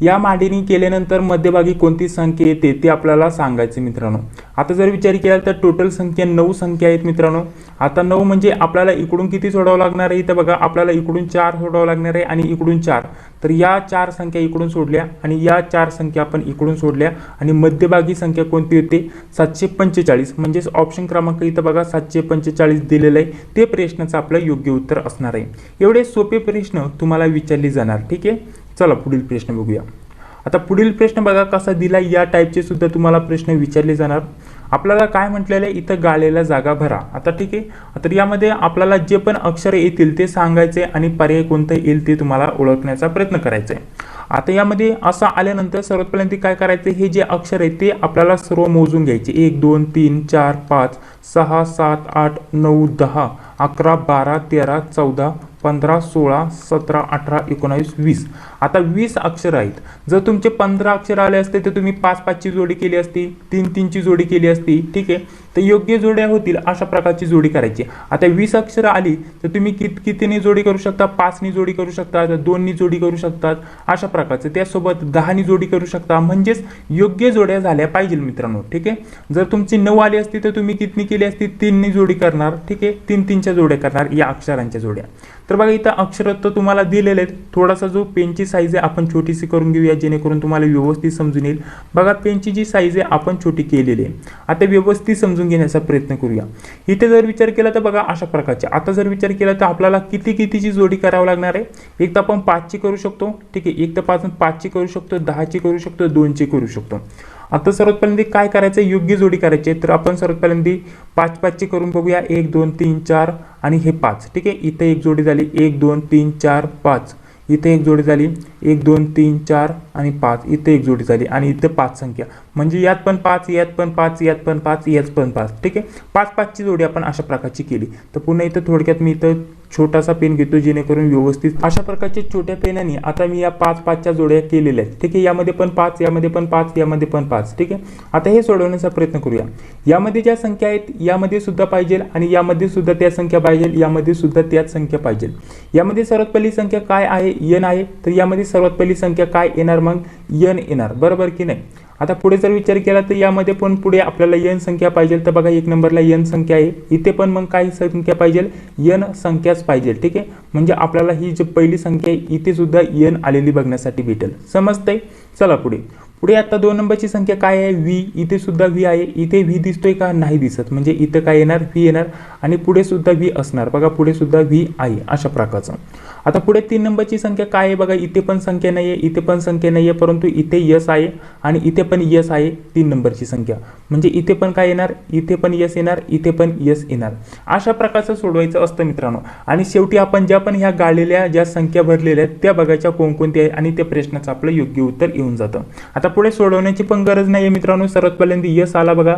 या मांडणी केल्यानंतर मध्यभागी कोणती संख्या येते ते आपल्याला सांगायचे मित्रांनो। आता जर विचार केला तर टोटल संख्या 9 संख्या आहेत मित्रांनो। आता 9 म्हणजे आपल्याला इकडून किती सोडवावं लागणार आहे, तर बघा आपल्याला इकडून 4 सोडवावं लागणार आहे आणि इकडून 4, तर या 4 संख्या इकडून सोडल्या आणि या 4 संख्या आपण इकडून सोडल्या आणि मध्यभागी संख्या कोणती होते 745, म्हणजे ऑप्शन क्रमांक इथं बघा 745 दिलेलं आहे, ते प्रश्नाचं आपलं योग्य उत्तर असणार आहे। एवढे सोपे प्रश्न तुम्हाला विचारले जाणार, ठीक आहे। चला पुढील प्रश्न बघूया। आता पुढील प्रश्न बघा कसा दिला, या टाइपचे सुद्धा तुम्हाला प्रश्न विचारले जाणार। आपल्याला काय म्हटलेलं आहे इथं गाळलेल्या जागा भरा। आता ठीक आहे, तर यामध्ये आपल्याला जे पण अक्षर येतील ते सांगायचे आणि पर्याय कोणतं येईल ते तुम्हाला ओळखण्याचा प्रयत्न करायचा आहे। आता यामध्ये असं आल्यानंतर सर्वात पहिल्यांदा काय करायचे, हे जे अक्षर आहे ते आपल्याला सर्व मोजून घ्यायचे। 1 2 3 4 5 6 7 8 9 10 11 12 13 14 15 16 17 18 19 20। आता 20 अक्षर आहेत। जर तुमचे 15 अक्षर आले असते तर तुम्ही 5 5 ची जोडी केली असती, 3 3 ची जोडी केली असती, ठीक आहे। तर योग्य जोड्या होतील अशा प्रकारची जोडी करायची। आता 20 अक्षर आली तर तुम्ही कितीने जोडी करू शकता, 5 नी जोडी करू शकता, 2 नी जोडी करू शकतात, अशा प्रकारचं। त्यासोबत 10 नी जोडी करू शकता, म्हणजेच योग्य जोड्या झाल्या पाहिजे मित्रांनो, ठीक आहे। जर तुमची 9 आली असती तर तुम्ही कितनी केली असती, 3 नी जोडी करणार, ठीक आहे, 3 3 च्या जोड्या करणार या अक्षरांच्या जोड्या। तर बघा इथं अक्षर तर तुम्हाला दिलेले आहेत, थोडासा जो पेनची साईज आहे आपण छोटीशी करून घेऊया जेणेकरून तुम्हाला व्यवस्थित समजून येईल। बघा पेनची जी साईज आहे आपण छोटी केलेली आहे। आता व्यवस्थित समजून घेण्याचा प्रयत्न करूया। इथे जर विचार केला तर बघा अशा प्रकारचे। आता जर विचार केला तर आपल्याला कितीची जोडी करावी लागणार आहे, एक तर आपण 5 ची करू शकतो, ठीक आहे, एक तर 5 ची करू शकतो, 10 ची करू शकतो, 2 ची करू शकतो। आता सर्वात पहिल्यांदा काय करायचं, योग्य जोडी करायची, तर आपण सर्वात पहिल्यांदा 5 5 ची करून बघूया। 1 2 3 4 आणि हे 5, ठीक आहे। इथे एक जोडी झाली, 1 2 3 4 5, इथे एक जोडी झाली, 1 2 3 4 आणि 5, इथे एक जोडी झाली आणि इथे 5 संख्या, म्हणजे यात पण 5, यात पण 5, यात पण 5, यात पण 5, ठीक आहे। 5 5 ची जोडी आपण अशा प्रकारची केली। तर पुन्हा इथं थोडक्यात मी इथं छोटासा पेन घेतो जेणेकरून व्यवस्थित अशा प्रकारच्या छोट्या पेनाने आता मी या 5 5 च्या जोड्या केलेल्या आहेत, ठीक आहे। यामध्ये पण 5, यामध्ये पण 5, यामध्ये पण 5, ठीक आहे। आता हे सोडवण्याचा प्रयत्न करूया। यामध्ये ज्या संख्या आहेत यामध्ये सुद्धा पाहिजे आणि यामध्ये सुद्धा त्या संख्या पाहिजे, यामध्ये सुद्धा त्याच संख्या पाहिजे। यामध्ये सर्वात पहिली संख्या काय आहे, n आहे, तर यामध्ये सर्वात पहिली संख्या काय येणार, मग n येणार, बरोबर की नाही। आता पुढे जर विचार केला तर यामध्ये पण पुढे आपल्याला n संख्या पाहिजे, तर बघा 1 नंबरला n संख्या आहे, इथे पण मग काही संख्या पाहिजे, n संख्याच पाहिजे, ठीक आहे। म्हणजे आपल्याला ही जी पहिली संख्या आहे इथे सुद्धा n आलेली बघण्यासाठी भेटेल, समजतंय। चला पुढे आता 2 नंबरची संख्या काय आहे, v, इथे सुद्धा v आहे, इथे v दिसतोय का, नाही दिसत, म्हणजे इथे काय येणार, v येणार आणि पुढे सुद्धा v असणार, बघा पुढे सुद्धा v आहे अशा प्रकारचं। आता पुढे 3 नंबरची संख्या काय आहे, बघा इथे पण संख्या नाहीये, इथे पण संख्या नाहीये, परंतु इथे यस आहे आणि इथे पण यस आहे 3 नंबरची संख्या, म्हणजे इथे पण काय येणार, इथे पण यस येणार, इथे पण यस येणार, अशा प्रकारचं सोडवायचं असतं मित्रांनो। आणि शेवटी आपण ज्या पण ह्या गाळलेल्या ज्या संख्या भरलेल्या आहेत त्या बघायच्या कोणकोणत्या आहे आणि त्या प्रश्नाचं आपलं योग्य उत्तर येऊन जातं। आता पुढे सोडवण्याची पण गरज नाहीये मित्रांनो। सर्वात पहिल्यांदा यस आला, बघा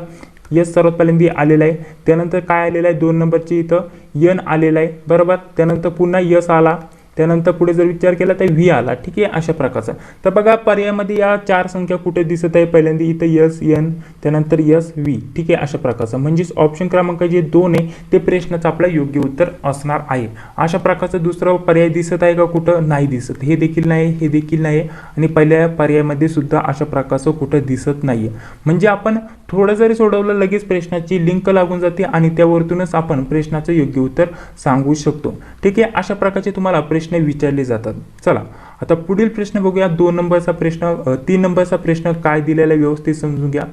यस सर्वात पहिल्यांदा आलेला आहे, त्यानंतर काय आलेलं आहे, 2 नंबरची इथं n आलेला आहे, बरोबर, त्यानंतर पुन्हा यस आला, त्यानंतर पुढे जर विचार केला तर v आला, ठीक आहे, अशा प्रकारचा। तर बघा पर्यायामध्ये या 4 संख्या कुठे दिसत आहे, पहिल्यांदा इथे यस n, त्यानंतर यस v, ठीक आहे, अशा प्रकारचा। म्हणजे ऑप्शन क्रमांक जे 2 आहे ते प्रश्नाचं आपलं योग्य उत्तर असणार आहे। अशा प्रकारचं दुसरा पर्याय दिसत आहे का, कुठं नाही दिसत, हे देखील नाही, हे देखील नाही आणि पहिल्या पर्यायामध्ये सुद्धा अशा प्रकारचं कुठं दिसत नाहीये। म्हणजे आपण थोडं जरी सोडवलं लगेच प्रश्नाची लिंक लागून जाते आणि त्यावरतूनच आपण प्रश्नाचं योग्य उत्तर सांगू शकतो, ठीक आहे। अशा प्रकारचे तुम्हाला प्रश्न विचारले जातात। चला आता पुढील प्रश्न बघूया। 2 नंबरचा प्रश्न, 3 नंबरचा प्रश्न काय दिलेला आहे व्यवस्थित समजून घ्या।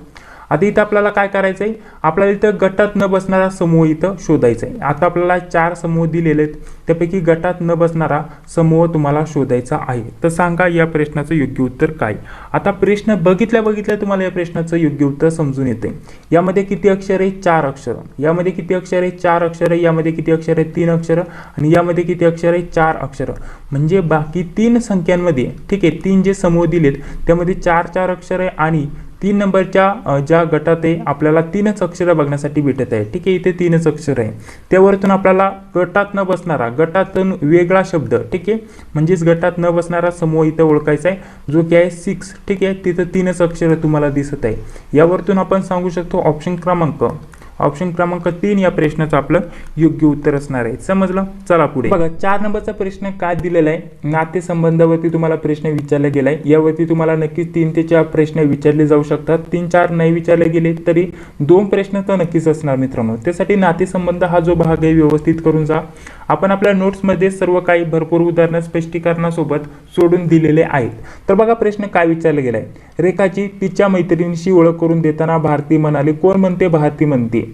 आता इथं आपल्याला काय करायचं आहे, आपल्याला इथं गटात न बसणारा समूह इथं शोधायचा आहे। आता आपल्याला 4 समूह दिलेले आहेत, त्यापैकी गटात न बसणारा समूह तुम्हाला शोधायचा आहे। तर सांगा या प्रश्नाचं योग्य उत्तर काय। आता प्रश्न बघितल्या तुम्हाला या प्रश्नाचं योग्य उत्तर समजून येते। यामध्ये किती अक्षर आहे, 4 अक्षर, यामध्ये किती अक्षर आहे, 4 अक्षर, यामध्ये किती अक्षर आहे, 3 अक्षर आणि यामध्ये किती अक्षर आहे, 4 अक्षर। म्हणजे बाकी 3 संख्यांमध्ये, ठीक आहे, 3 जे समूह दिलेत त्यामध्ये 4 4 अक्षर आहे आणि 3 नंबरच्या ज्या गटात आहे आपल्याला 3च अक्षर बघण्यासाठी भेटत आहे, ठीक आहे, इथे 3च अक्षर आहे। त्यावरतून आपल्याला गटात न बसणारा, गटातून वेगळा शब्द, ठीक आहे, म्हणजेच गटात न बसणारा समूह इथे ओळखायचा आहे जो की आहे 6, ठीक आहे, तिथं 3च अक्षर तुम्हाला दिसत आहे। यावरतून आपण सांगू शकतो ऑप्शन क्रमांक ऑप्शन क्रमांक 3 या प्रश्नाचं आपलं योग्य उत्तर असणार आहे। समजलं? चला पुढे बघा, 4 नंबरचा प्रश्न काय दिलेला आहे, नातेसंबंधावरती तुम्हाला प्रश्न विचारला गेलाय। यावरती तुम्हाला नक्कीच 3 ते 4 प्रश्न विचारले जाऊ शकतात। 3-4 नाही विचारले गेले तरी 2 प्रश्न तर नक्कीच असणार मित्रांनो। त्यासाठी नातेसंबंध हा जो भाग आहे व्यवस्थित करून जा। आपण आपल्या नोट्समध्ये सर्व काही भरपूर उदाहरणं स्पष्टीकरणासोबत सोडून दिलेले आहेत। तर बघा प्रश्न काय विचारला गेलाय, रेखाची तिच्या मैत्रिणीशी ओळख करून देताना भारती म्हणाली, कोण म्हणते? भारती म्हणते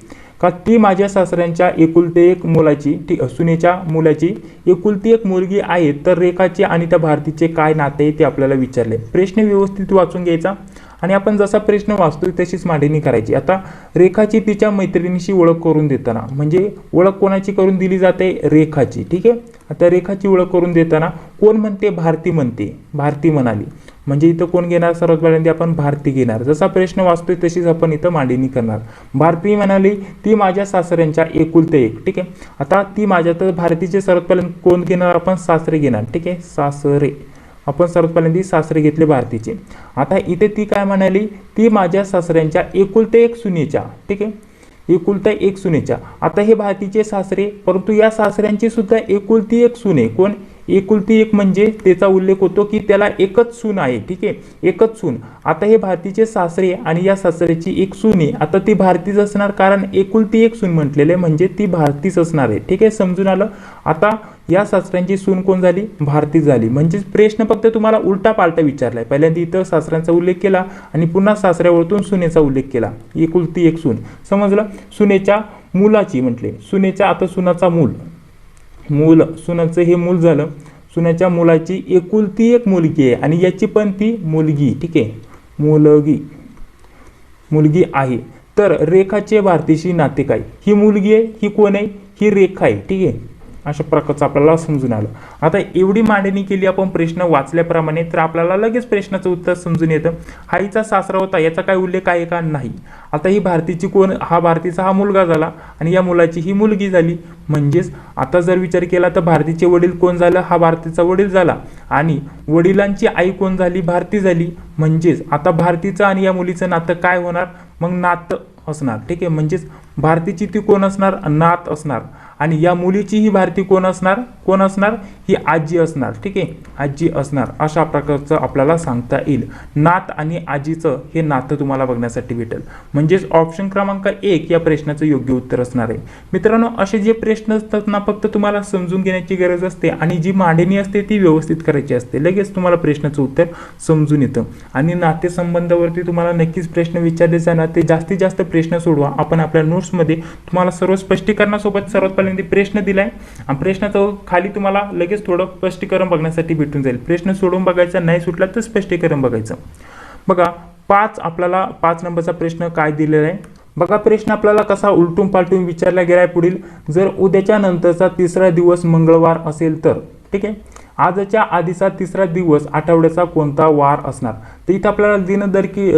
का ती माझ्या सासऱ्यांच्या एकुलते एक मुलाची सुनेच्या मुलाची एकुलती एक मुलगी आहे। तर रेखाचे आणि त्या भारतीचे काय नाते आहे ते आपल्याला विचारले। प्रश्न व्यवस्थित वाचून घ्यायचा आणि आपण जसा प्रश्न वाचतोय तशीच मांडणी करायची। आता रेखाची तिच्या मैत्रिणीशी ओळख करून देताना, म्हणजे ओळख कोणाची करून दिली जाते? रेखाची। ठीक आहे, आता रेखाची ओळख करून देताना कोण म्हणते? भारती म्हणते। भारती म्हणाली म्हणजे इथं कोण घेणार? सर्वात पहिल्यांदा आपण भारती घेणार। जसा प्रश्न वाचतोय तशीच आपण इथं मांडणी करणार। भारती म्हणाली ती माझ्या सासऱ्यांच्या एकुलते एक। ठीक आहे, आता ती माझ्या, तर भारतीचे सर्वात पहिल्यांदा कोण घेणार? आपण सासरे घेणार। ठीक आहे, सासरे, आपण सर्वात पहिल्यांदा सासरे घेतले भारतीचे। आता इथे ती काय म्हणाली? ती माझ्या सासऱ्यांच्या एकुलते एक सुनेच्या। ठीक आहे, एकुलता एक सुनेच्या। आता हे भारतीचे सासरे, परंतु या सासऱ्यांची सुद्धा एकुलती एक सून आहे। कोण? एकुलती एक म्हणजे त्याचा उल्लेख होतो की त्याला एकच सून आहे। ठीक आहे, एकच सून। आता हे भारतीचे सासरे आणि या सासऱ्याची एक सून आहे। आता ती भारतीच असणार, कारण एकुलती एक सून म्हटलेले म्हणजे ती भारतीच असणार आहे। ठीक आहे, समजून आलं? आता या सासऱ्यांची सून कोण झाली? भारती झाली। म्हणजे प्रश्न फक्त तुम्हाला उलटा पालटा विचारलाय। पहिल्यांदा इथं सासऱ्यांचा उल्लेख केला आणि पुन्हा सासऱ्यावरतून सुनेचा उल्लेख केला, एकुलती एक सून। समजलं? सुनेच्या मुलाची म्हटले, सुनेच्या, आता सुनाचा मूल, सुनाचं हे मूल झालं, सुनाच्या मुलाची एकुलती एक मुलगी आहे आणि याची पण ती मुलगी। ठीक आहे, मुलगी आहे। तर रेखाचे भारतीशी नाते काय? ही मुलगी आहे, ही कोण आहे? ही रेखा आहे। ठीक आहे, अशा प्रकारचं आपल्याला समजून आलं। आता एवढी मांडणी केली आपण प्रश्न वाचल्याप्रमाणे, तर आपल्याला लगेच प्रश्नाचं उत्तर समजून येतं। हा हिचा सासरा होता, याचा काय उल्लेख आहे का? नाही। आता ही भारतीची कोण? हा भारतीचा हा मुलगा झाला आणि या मुलाची ही मुलगी झाली। म्हणजेच आता जर विचार केला तर भारतीचे वडील कोण झालं? हा भारतीचा वडील झाला आणि वडिलांची आई कोण झाली? भारती झाली। म्हणजेच आता भारतीचं आणि या मुलीचं नातं काय होणार? मग नातं असणार। ठीक आहे, म्हणजेच भारतीची ती कोण असणार? नात असणार आणि या मुलीची ही भारती कोण असणार? कोण असणार? ही आजी असणार। ठीक आहे, आजी असणार। अशा प्रकारचं आपल्याला सांगता येईल। नात आणि आजीचं हे नातं तुम्हाला बघण्यासाठी भेटेल। म्हणजेच ऑप्शन क्रमांक 1 या प्रश्नाचं योग्य उत्तर असणार आहे। मित्रांनो, असे जे प्रश्न असतात ना, फक्त तुम्हाला समजून घेण्याची गरज असते आणि जी मांडणी असते ती व्यवस्थित करायची असते, लगेच तुम्हाला प्रश्नाचं उत्तर समजून येतं। आणि नातेसंबंधावरती तुम्हाला नक्कीच प्रश्न विचारले जाणार, ते जास्तीत जास्त प्रश्न सोडवा। आपण आपल्या नोट्समध्ये तुम्हाला सर्व स्पष्टीकरणासोबत सर्वात पहिल्यांदा प्रश्न दिलाय आणि प्रश्नाचं खाली तुम्हाला लगेच थोडं स्पष्टीकरण बघण्यासाठी भेटून जाईल। प्रश्न सोडून बघायचा, नाही सुटला तर स्पष्टीकरण बघायचं। बघा, 5 नंबरचा प्रश्न काय दिलेला आहे बघा। प्रश्न आपल्याला कसा उलटून पालटून विचारला गेलाय पुढील, जर उद्याच्या नंतरचा तिसरा दिवस मंगळवार असेल तर, ठीक आहे, आजच्या आधीचा तिसरा दिवस आठवड्याचा कोणता वार असणार? तर इथं आपल्याला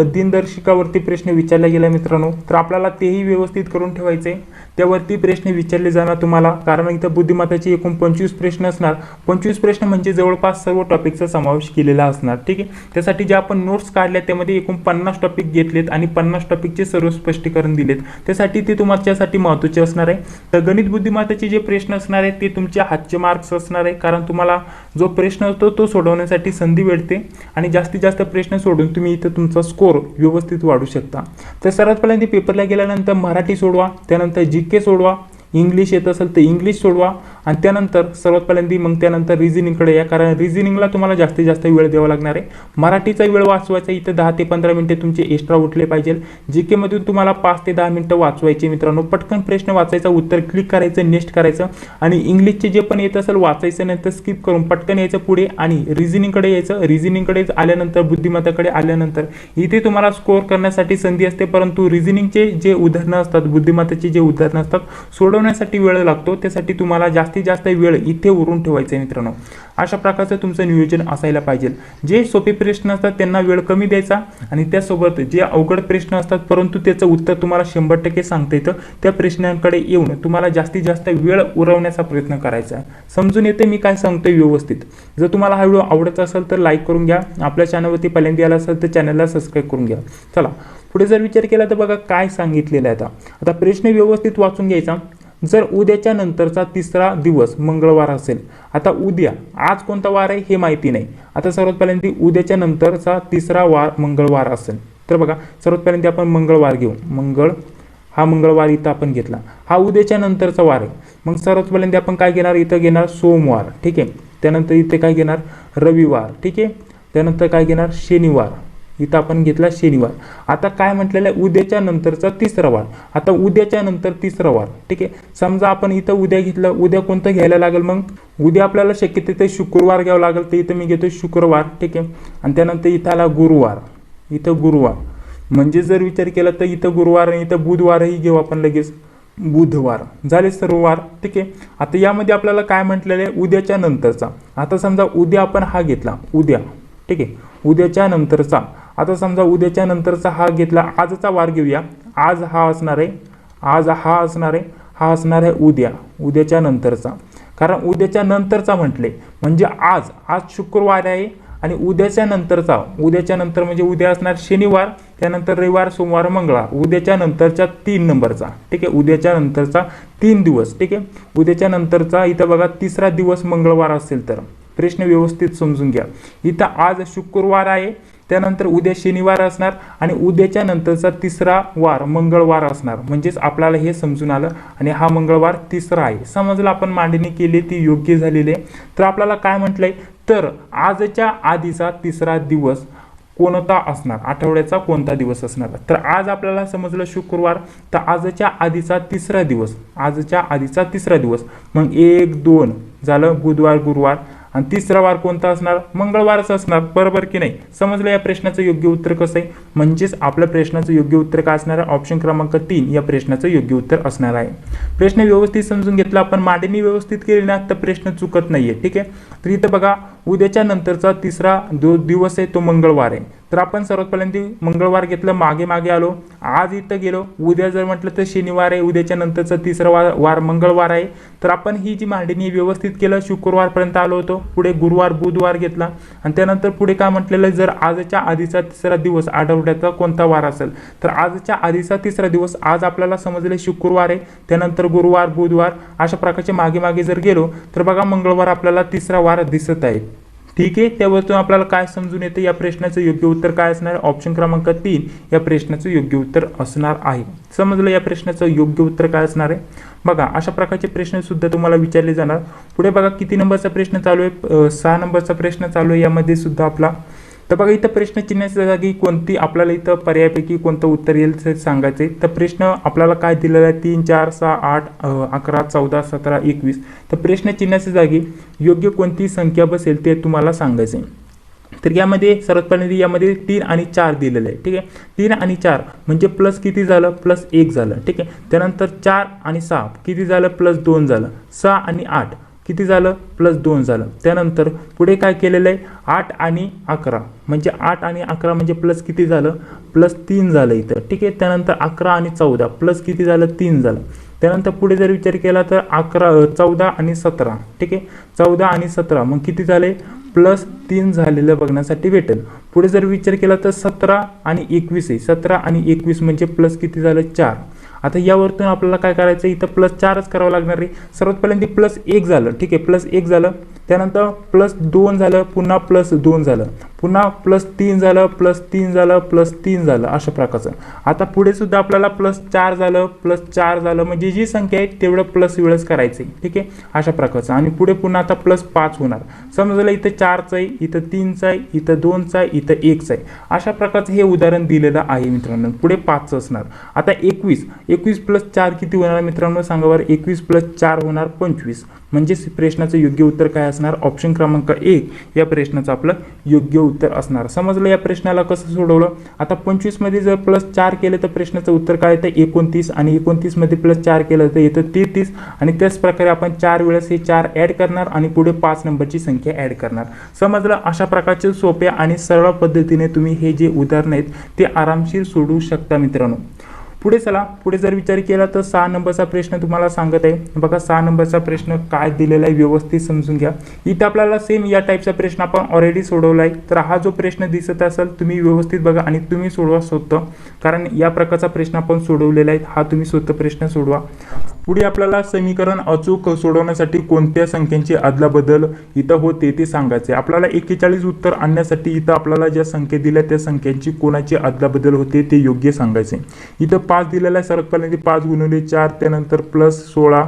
दिनदर्शिकावरती प्रश्न विचारला गेला मित्रांनो, तर आपल्याला तेही व्यवस्थित करून ठेवायचे। त्यावरती प्रश्न विचारले जाणार तुम्हाला, कारण इथं बुद्धिमत्ताचे एकूण 25 प्रश्न असणार। 25 प्रश्न म्हणजे जवळपास सर्व टॉपिकचा समावेश केलेला असणार। ठीक आहे, त्यासाठी जे आपण नोट्स काढल्या त्यामध्ये एकूण 50 टॉपिक घेतलेत आणि 50 टॉपिकचे सर्व स्पष्टीकरण दिलेत, त्यासाठी ते तुमच्यासाठी महत्त्वाचे असणार आहे। तर गणित बुद्धिमत्ताचे जे प्रश्न असणार आहेत ते तुमचे हातचे मार्क्स असणार आहे, कारण तुम्हाला जो प्रश्न असतो तो सोडवण्यासाठी संधी मिळते आणि जास्तीत जास्त प्रश्न सोडून तुम्ही इथं तुमचा स्कोर व्यवस्थित वाढू शकता। तर सर्वात पहिल्यांदा पेपरला गेल्यानंतर मराठी सोडवा, त्यानंतर जीके सोडवा, इंग्लिश येत असेल तर इंग्लिश सोडवा आणि त्यानंतर सर्वात पहिल्यांदा मग त्यानंतर रिझनिंगकडे या, कारण रिझनिंगला तुम्हाला जास्तीत जास्त वेळ द्यावा लागणार आहे। मराठीचा वेळ वाचवायचा, इथं 10 ते 15 मिनिटे तुमचे एक्स्ट्रा उठले पाहिजे। जीके मधून तुम्हाला 5 ते 10 मिनिटं वाचवायचे मित्रांनो। पटकन प्रश्न वाचायचा, उत्तर क्लिक करायचं, नेक्स्ट करायचं आणि इंग्लिशचे जे पण येत असेल वाचायचं, नंतर स्किप करून पटकन यायचं पुढे आणि रिझनिंगकडे यायचं। रिझनिंगकडे आल्यानंतर बुद्धिमत्ताकडे आल्यानंतर इथे तुम्हाला स्कोर करण्यासाठी संधी असते, परंतु रिझनिंगचे जे उदाहरणं असतात, बुद्धिमत्ताची जे उदाहरणं असतात सोडवण्यासाठी वेळ लागतो, त्यासाठी तुम्हाला जास्तीत जास्त वेळ इथे उरून ठेवायचा मित्रांनो। अशा प्रकारचं तुमचं नियोजन असायला पाहिजे। जे सोपे प्रश्न असतात त्यांना वेळ कमी द्यायचा आणि त्यासोबत जे अवघड प्रश्न असतात परंतु त्याचं उत्तर तुम्हाला 100% सांगता येतं, त्या प्रश्नांकडे येऊन तुम्हाला जास्तीत जास्त वेळ उरवण्याचा प्रयत्न करायचा आहे। समजून येते मी काय सांगतोय व्यवस्थित? जर तुम्हाला हा व्हिडिओ आवडत असेल तर लाईक करून घ्या, आपल्या चॅनलवरती पहिल्यांदा आला असेल तर चॅनलला सबस्क्राईब करून घ्या। चला पुढे जर विचार केला तर बघा काय सांगितलेलं आहे आता प्रश्न व्यवस्थित वाचून घ्यायचा। जर उद्याच्या नंतरचा तिसरा दिवस मंगळवार असेल, आता उद्या आज कोणता वार आहे हे माहिती नाही। आता सर्वात पहिल्यांदा उद्याच्या नंतरचा तिसरा वार मंगळवार असेल तर बघा सर्वात पहिल्यांदा आपण मंगळवार घेऊ। हा मंगळवार इथं आपण घेतला, हा उद्याच्या नंतरचा वार आहे। मग सर्वात पहिल्यांदा आपण काय घेणार, इथं घेणार सोमवार, ठीक आहे। त्यानंतर इथे काय घेणार रविवार, ठीक आहे। त्यानंतर काय घेणार शनिवार, इथं आपण घेतला शनिवार। आता काय म्हटलेलं आहे उद्याच्या नंतरचा तिसरा वार, आता उद्याच्या नंतर तिसरा वार, ठीक आहे। समजा आपण इथं उद्या घेतलं, उद्या कोणतं घ्यायला लागेल, मग उद्या आपल्याला शक्यतो ते शुक्रवार घ्यावं लागेल, तर इथं मी घेतो शुक्रवार, ठीक आहे। आणि त्यानंतर इथं आला गुरुवार, इथं गुरुवार, म्हणजे जर विचार केला तर इथं गुरुवार आणि इथं बुधवारही घेऊ आपण लगेच, बुधवार झाले सर्व वार, ठीक आहे। आता यामध्ये आपल्याला काय म्हटलेलं आहे उद्याच्या नंतरचा। आता समजा उद्या आपण हा घेतला उद्या, ठीक आहे, उद्याच्या नंतरचा। आता समजा उद्याच्या नंतरचा हा घेतला, आजचा वार घेऊया, आज हा असणार आहे, हा असणार आहे उद्याच्या नंतरचा। कारण उद्याच्या नंतरचा म्हटले म्हणजे आज शुक्रवार आहे आणि उद्याच्या नंतर म्हणजे उद्या असणार शनिवार, त्यानंतर रविवार, सोमवार, मंगळवार, उद्याच्या नंतरच्या 3 नंबरचा, ठीक आहे। उद्याच्या नंतरचा 3 दिवस, ठीक आहे। उद्याच्या नंतरचा इथं बघा तिसरा दिवस मंगळवार असेल तर प्रश्न व्यवस्थित समजून घ्या। इथं आज शुक्रवार आहे, त्यानंतर उद्या शनिवार असणार आणि उद्याच्या नंतरचा तिसरा वार मंगळवार असणार, म्हणजेच आपल्याला हे समजून आलं आणि हा मंगळवार तिसरा आहे। समजलं, आपण मांडणी केली ती योग्य झालेली आहे। तर आपल्याला काय म्हटलंय, तर आजच्या आधीचा तिसरा दिवस कोणता असणार, आठवड्याचा कोणता दिवस असणार। तर आज आपल्याला समजलं शुक्रवार, तर आजच्या आधीचा तिसरा दिवस, मग 1 2 झालं बुधवार गुरुवार, आणि तिसरा वार कोणता असणार, मंगळवारच असणार, बरोबर की नाही। समजलं या प्रश्नाचं योग्य उत्तर कसं आहे, म्हणजेच आपल्या प्रश्नाचं योग्य उत्तर काय असणार आहे, ऑप्शन क्रमांक 3 या प्रश्नाचं योग्य उत्तर असणार आहे। प्रश्न व्यवस्थित समजून घेतला आपण, मांडणी व्यवस्थित केली ना तर प्रश्न चुकत नाहीये, ठीक आहे। तर इथं बघा उद्याच्या नंतरचा तिसरा दिवस आहे तो मंगळवार आहे, तर आपण सर्वात पहिल्यांदा मंगळवार घेतलं, मागे आलो, आज इथं गेलो, उद्या जर म्हटलं तर शनिवार आहे, उद्याच्या नंतरचा तिसरा वार मंगळवार आहे। तर आपण ही जी मांडणी व्यवस्थित केलं, शुक्रवारपर्यंत आलो होतो, पुढे गुरुवार बुधवार घेतला आणि त्यानंतर पुढे काय म्हटलेलं, जर आजच्या आधीचा तिसरा दिवस आठवड्याचा कोणता वार असेल, तर आजच्या आधीचा तिसरा दिवस आज आपल्याला समजले शुक्रवार आहे, त्यानंतर गुरुवार बुधवार अशा प्रकारचे मागे जर गेलो तर बघा मंगळवार आपल्याला तिसरा वार दिसत आहे, ठीक आहे। त्यावरून आपल्याला काय समजून येते, या प्रश्नाचं योग्य उत्तर काय असणार, ऑप्शन क्रमांक 3 या प्रश्नाचं योग्य उत्तर असणार आहे। समजलं या प्रश्नाचं योग्य उत्तर काय असणार आहे। बघा अशा प्रकारचे प्रश्न सुद्धा तुम्हाला विचारले जाणार। पुढे बघा किती नंबरचा प्रश्न चालू आहे, 6 नंबरचा प्रश्न चालू आहे यामध्ये सुद्धा आपला। तर बघा इथं प्रश्न चिन्हाच्या जागी कोणती आपल्याला इथं पर्यायापैकी कोणतं उत्तर येईल ते सांगायचे। तर प्रश्न आपल्याला काय दिलेला आहे, 3 4 6 8 11 14 17 21, तर प्रश्न चिन्हाच्या जागी योग्य कोणती संख्या बसेल ते तुम्हाला सांगायचे। तर यामध्ये सर्वात पहिल्यांदा यामध्ये 3 आणि 4 दिलेलं आहे, ठीक आहे। 3 आणि 4 म्हणजे प्लस किती झालं, +1 झालं, ठीक आहे। त्यानंतर 4 आणि 6 किती झालं, +2 झालं। 6 आणि 8 किती झालं, +2 झालं। त्यानंतर पुढे काय केलेलं आहे, 8 आणि 11 म्हणजे 8 आणि 11 म्हणजे प्लस किती झालं, +3 झालं इथं, ठीक आहे। त्यानंतर 11 आणि 14 प्लस किती झालं, 3 झालं। त्यानंतर पुढे जर विचार केला तर 14 आणि 17, ठीक आहे। 14 आणि 17 मग किती झाले, +3 झालेलं बघण्यासाठी भेटेल। पुढे जर विचार केला तर 17 आणि 21 आहे, 17 आणि 21 म्हणजे प्लस किती झालं, 4। आता यावरतून आपल्याला काय करायचं, इथं +4च करावं लागणार आहे। सर्वात पहिल्यांदा +1 झालं, ठीक आहे, +1 झालं, त्यानंतर +2 झालं, पुन्हा +2 झालं, पुन्हा +3 झालं, +3 झालं, +3 झालं, अशा प्रकारचं। आता पुढे सुद्धा आपल्याला +4 झालं, +4 झालं, म्हणजे जी संख्या आहे तेवढं प्लस वेळेस करायचं, ठीक आहे, अशा प्रकारचं। आणि पुढे पुन्हा आता +5 होणार, समजलं इथं 4चं आहे, इथं 3चं आहे, इथं 2चं आहे, इथं 1चं आहे, अशा प्रकारचं हे उदाहरण दिलेलं आहे मित्रांनो। पुढे 5चं असणार। आता 21 + 4 किती होणार मित्रांनो, सांगा बरं, 21 + 4 होणार 25, म्हणजे प्रश्नाचं योग्य उत्तर काय असणार, ऑप्शन क्रमांक 1 या प्रश्नाचं आपलं योग्य उत्तर असणार। समजलं या प्रश्नाला कसं सोडवलं। आता 25 मध्ये जर +4 केले तर प्रश्नाचं उत्तर काय येतं, 29, आणि 29 मध्ये +4 केलं तर येतं 33, आणि त्याच प्रकारे आपण 4 वेळेस हे 4 ऍड करणार आणि पुढे 5 नंबरची संख्या ऍड करणार। समजलं, अशा प्रकारचे सोप्या आणि सरळ पद्धतीने तुम्ही हे जे उदाहरण आहेत ते आरामशीर सोडवू शकता मित्रांनो। पुढे चला, पुढे जर विचार केला तर 6 नंबरचा प्रश्न तुम्हाला सांगत आहे बघा. 6 नंबरचा प्रश्न काय दिलेला आहे व्यवस्थित समजून घ्या. इथे आपल्याला सेम या टाईपचा प्रश्न आपण ऑलरेडी सोडवला आहे. तर हा जो प्रश्न दिसत असेल तुम्ही व्यवस्थित बघा आणि तुम्ही सोडवा स्वतः, कारण या प्रकारचा प्रश्न आपण सोडवलेला आहे. हा तुम्ही स्वतः प्रश्न सोडवा. पुढे आपल्याला समीकरण अचूक सोडवण्यासाठी कोणत्या संख्यांची अदलाबदल इथं होते ते सांगायचे. आपल्याला 41 उत्तर आणण्यासाठी इथं आपल्याला ज्या संख्या दिल्या त्या संख्यांची कोणाची अदलाबदल होते ते योग्य सांगायचे. इथं 5 दिलेला आहे. सर्वात पहिल्यांदा 5 गुणिले 4, त्यानंतर +16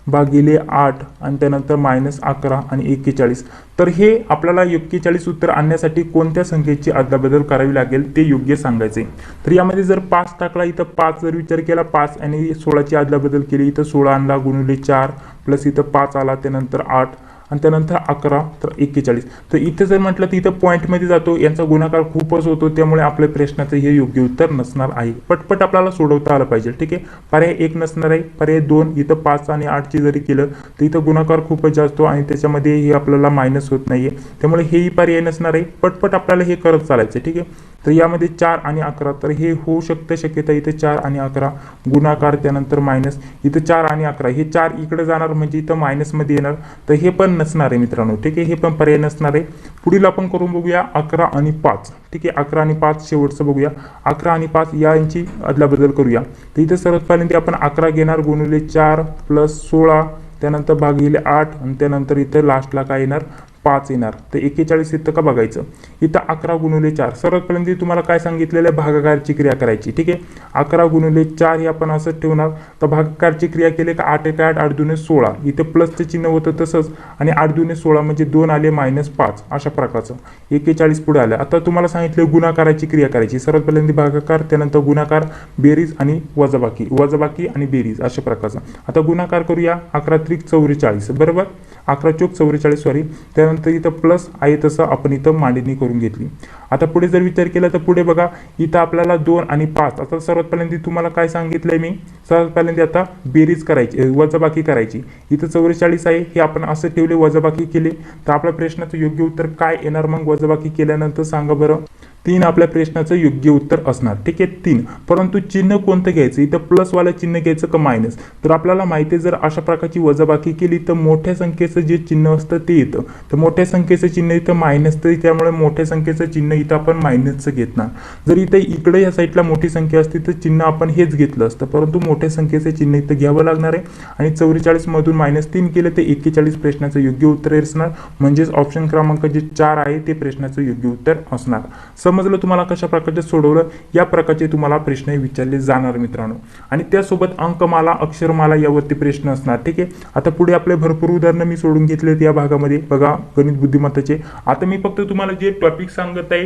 भागिले 8 आणि त्यानंतर -11 आणि 41. तर हे आपल्याला 41 उत्तर आणण्यासाठी कोणत्या संख्येची अदलाबदल करावी लागेल ते योग्य सांगायचे. तर यामध्ये जर 5 टाकला, इथं 5 जर विचार केला, 5 आणि 16ची अदलाबदल केली, इथं 16 आणला गुणिले 4 प्लस इथं 5 आला, त्यानंतर 8 आणि त्यानंतर 11 तर 41. तर इथे जर म्हटलं तर इथं पॉईंटमध्ये जातो, यांचा गुणाकार खूपच होतो, त्यामुळे आपल्या प्रश्नाचं हे योग्य उत्तर नसणार आहे. पटपट आपल्याला सोडवता आलं पाहिजे. ठीक आहे, पर्याय 1 नसणार आहे, पर्याय 2. इथं 5 आणि 8ची जरी केलं तर इथं गुणाकार खूपच जास्त आणि त्याच्यामध्ये हे आपल्याला मायनस होत नाहीये, त्यामुळे हेही पर्याय नसणार आहे. पटपट आपल्याला हे करत चालायचं. ठीक आहे, तर यामध्ये 4 आणि 11 तर हे होऊ शकतं शक्यता. इथे 4 आणि 11 गुणाकार, त्यानंतर मायनस, इथं 4 आणि 11 हे 4 इकडे जाणार म्हणजे इथं मायनसमध्ये येणार, तर हे पण नसणार आहे मित्रांनो. ठीक आहे, हे पण पर्याय नसणार आहे. पुढील आपण करून बघूया 11 आणि 5. ठीक आहे, 11 आणि 5 शेवटचं बघूया. 11 आणि 5 यांची अदलाबदल करूया. तर इथे सर्वात पहिल्यांदा आपण 11 घेणार गुणिले 4 +16 त्यानंतर भागिले 8 आणि त्यानंतर इथे लास्टला काय येणार 5 येणार. तर 41 इथं का बघायचं. इथं 11 गुणिले 4 सर्वात पहिल्यांदा तुम्हाला काय सांगितलेलं आहे, भागाकारची क्रिया करायची. ठीक आहे, 11 गुणिले 4 हे आपण असंच ठेवणार. तर भागाकारची क्रिया केली का 8 × 8 8 × 16 इथे प्लसचं चिन्ह होतं तसंच, आणि 8 × 16 म्हणजे 2 आले -5 अशा प्रकारचं 41 पुढे आलं. आता तुम्हाला सांगितलं गुणाकाराची क्रिया करायची. सर्वात पहिल्यांदा भागाकार, त्यानंतर गुणाकार, बेरीज आणि वजाबाकी, वजाबाकी आणि बेरीज अशा प्रकारचं. आता गुणाकार करूया. 11 × 3 = 44 बरोबर, 11 × 4 = 44 सॉरी. त्यानंतर इथं प्लस आहे तसं आपण इथं मांडणी करून घेतली. आता पुढे जर विचार केला तर पुढे बघा, इथं आपल्याला 2 आणि 5. आता सर्वात पहिल्यांदा तुम्हाला काय सांगितलंय मी, सर्वात पहिल्यांदा आता बेरीज करायची, वजाबाकी करायची. इथं 44 आहे, हे आपण असं ठेवले, वजाबाकी केले. तर आपल्या प्रश्नाचं योग्य उत्तर काय येणार मग वजाबाकी केल्यानंतर सांगा बरं. 3 आपल्या प्रश्नाचं योग्य उत्तर असणार. ठीक आहे, 3. परंतु चिन्ह कोणतं घ्यायचं, इथं प्लसवालं चिन्ह घ्यायचं का मायनस. तर आपल्याला माहिती आहे जर अशा प्रकारची वजाबाकी केली तर मोठ्या संख्येचं जे चिन्ह असतं ते येतं. तर मोठ्या संख्येचं चिन्ह इथं मायनस, तर त्यामुळे मोठ्या संख्येचं चिन्ह इथं आपण मायनसचं घेतणार. जर इथे इकडे या साईडला मोठी संख्या असती तर चिन्ह आपण हेच घेतलं असतं, परंतु मोठ्या संख्येचं चिन्ह इथं घ्यावं लागणार आहे. आणि 44 मधून -3 केलं तर 41 प्रश्नाचं योग्य उत्तर असणार. म्हणजेच ऑप्शन क्रमांक जे 4 आहे ते प्रश्नाचं योग्य उत्तर असणार. समजलं तुम्हाला कशा प्रकारचे सोडवलं. या प्रकारचे तुम्हाला प्रश्न विचारले जाणार मित्रांनो. आणि त्यासोबत अंकमाला, अक्षरमाला यावरती प्रश्न असणार. ठीक आहे, आता पुढे आपले भरपूर उदाहरणं मी सोडून घेतलेत या भागामध्ये बघा, गणित बुद्धिमत्ताचे. आता मी फक्त तुम्हाला जे टॉपिक सांगत आहे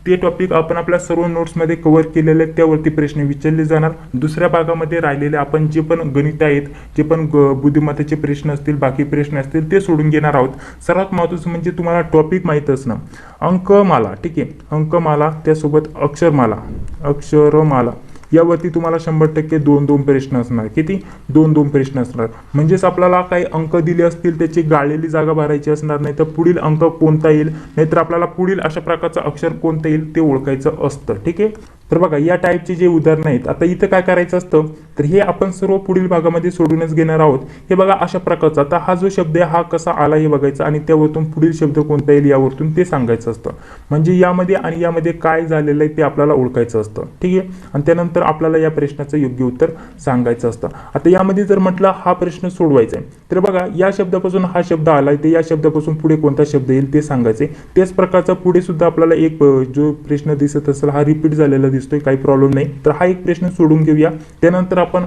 ते टॉपिक आपण आपल्या सर्व नोट्समध्ये कव्हर केलेले आहेत, त्यावरती प्रश्न विचारले जाणार. दुसऱ्या भागामध्ये राहिलेले आपण जे पण गणित आहेत, जे पण बुद्धिमत्ताचे प्रश्न असतील, बाकी प्रश्न असतील ते सोडून घेणार आहोत. सर्वात महत्त्वाचं म्हणजे तुम्हाला टॉपिक माहीत असणं. अंकमाला, ठीक आहे, अंकमाला त्यासोबत अक्षरमाला, अक्षरमाला यावरती तुम्हाला 100% 2-2 प्रश्न असणार. किती 2-2 प्रश्न असणार. म्हणजेच आपल्याला काही अंक दिले असतील त्याची गाळलेली जागा भरायची असणार, नाही तर पुढील अंक कोणता येईल, नाहीतर आपल्याला पुढील अशा प्रकारचं अक्षर कोणतं येईल ते ओळखायचं असतं. ठीक आहे, तर बघा या टाईपचे जे उदाहरणं आहेत. आता इथं काय करायचं असतं, तर हे आपण सर्व पुढील भागामध्ये सोडूनच घेणार आहोत. हे बघा अशा प्रकारचा. आता हा जो शब्द आहे हा कसा आला हे बघायचं आणि त्यावरतून पुढील शब्द कोणता येईल यावरतून ते सांगायचं असतं. म्हणजे यामध्ये आणि यामध्ये काय झालेलं आहे ते आपल्याला ओळखायचं असतं. ठीक आहे, आणि त्यानंतर आपल्याला या प्रश्नाचं योग्य उत्तर सांगायचं असतं. आता यामध्ये जर म्हटलं हा प्रश्न सोडवायचा आहे तर बघा या शब्दापासून हा शब्द आलाय, तर या शब्दापासून पुढे कोणता शब्द येईल ते सांगायचे. त्याच प्रकारचा पुढे सुद्धा आपल्याला एक जो प्रश्न दिसत असेल हा रिपीट झालेला दिसतोय, काही प्रॉब्लेम नाही. तर हा एक प्रश्न सोडून घेऊया. त्यानंतर आपण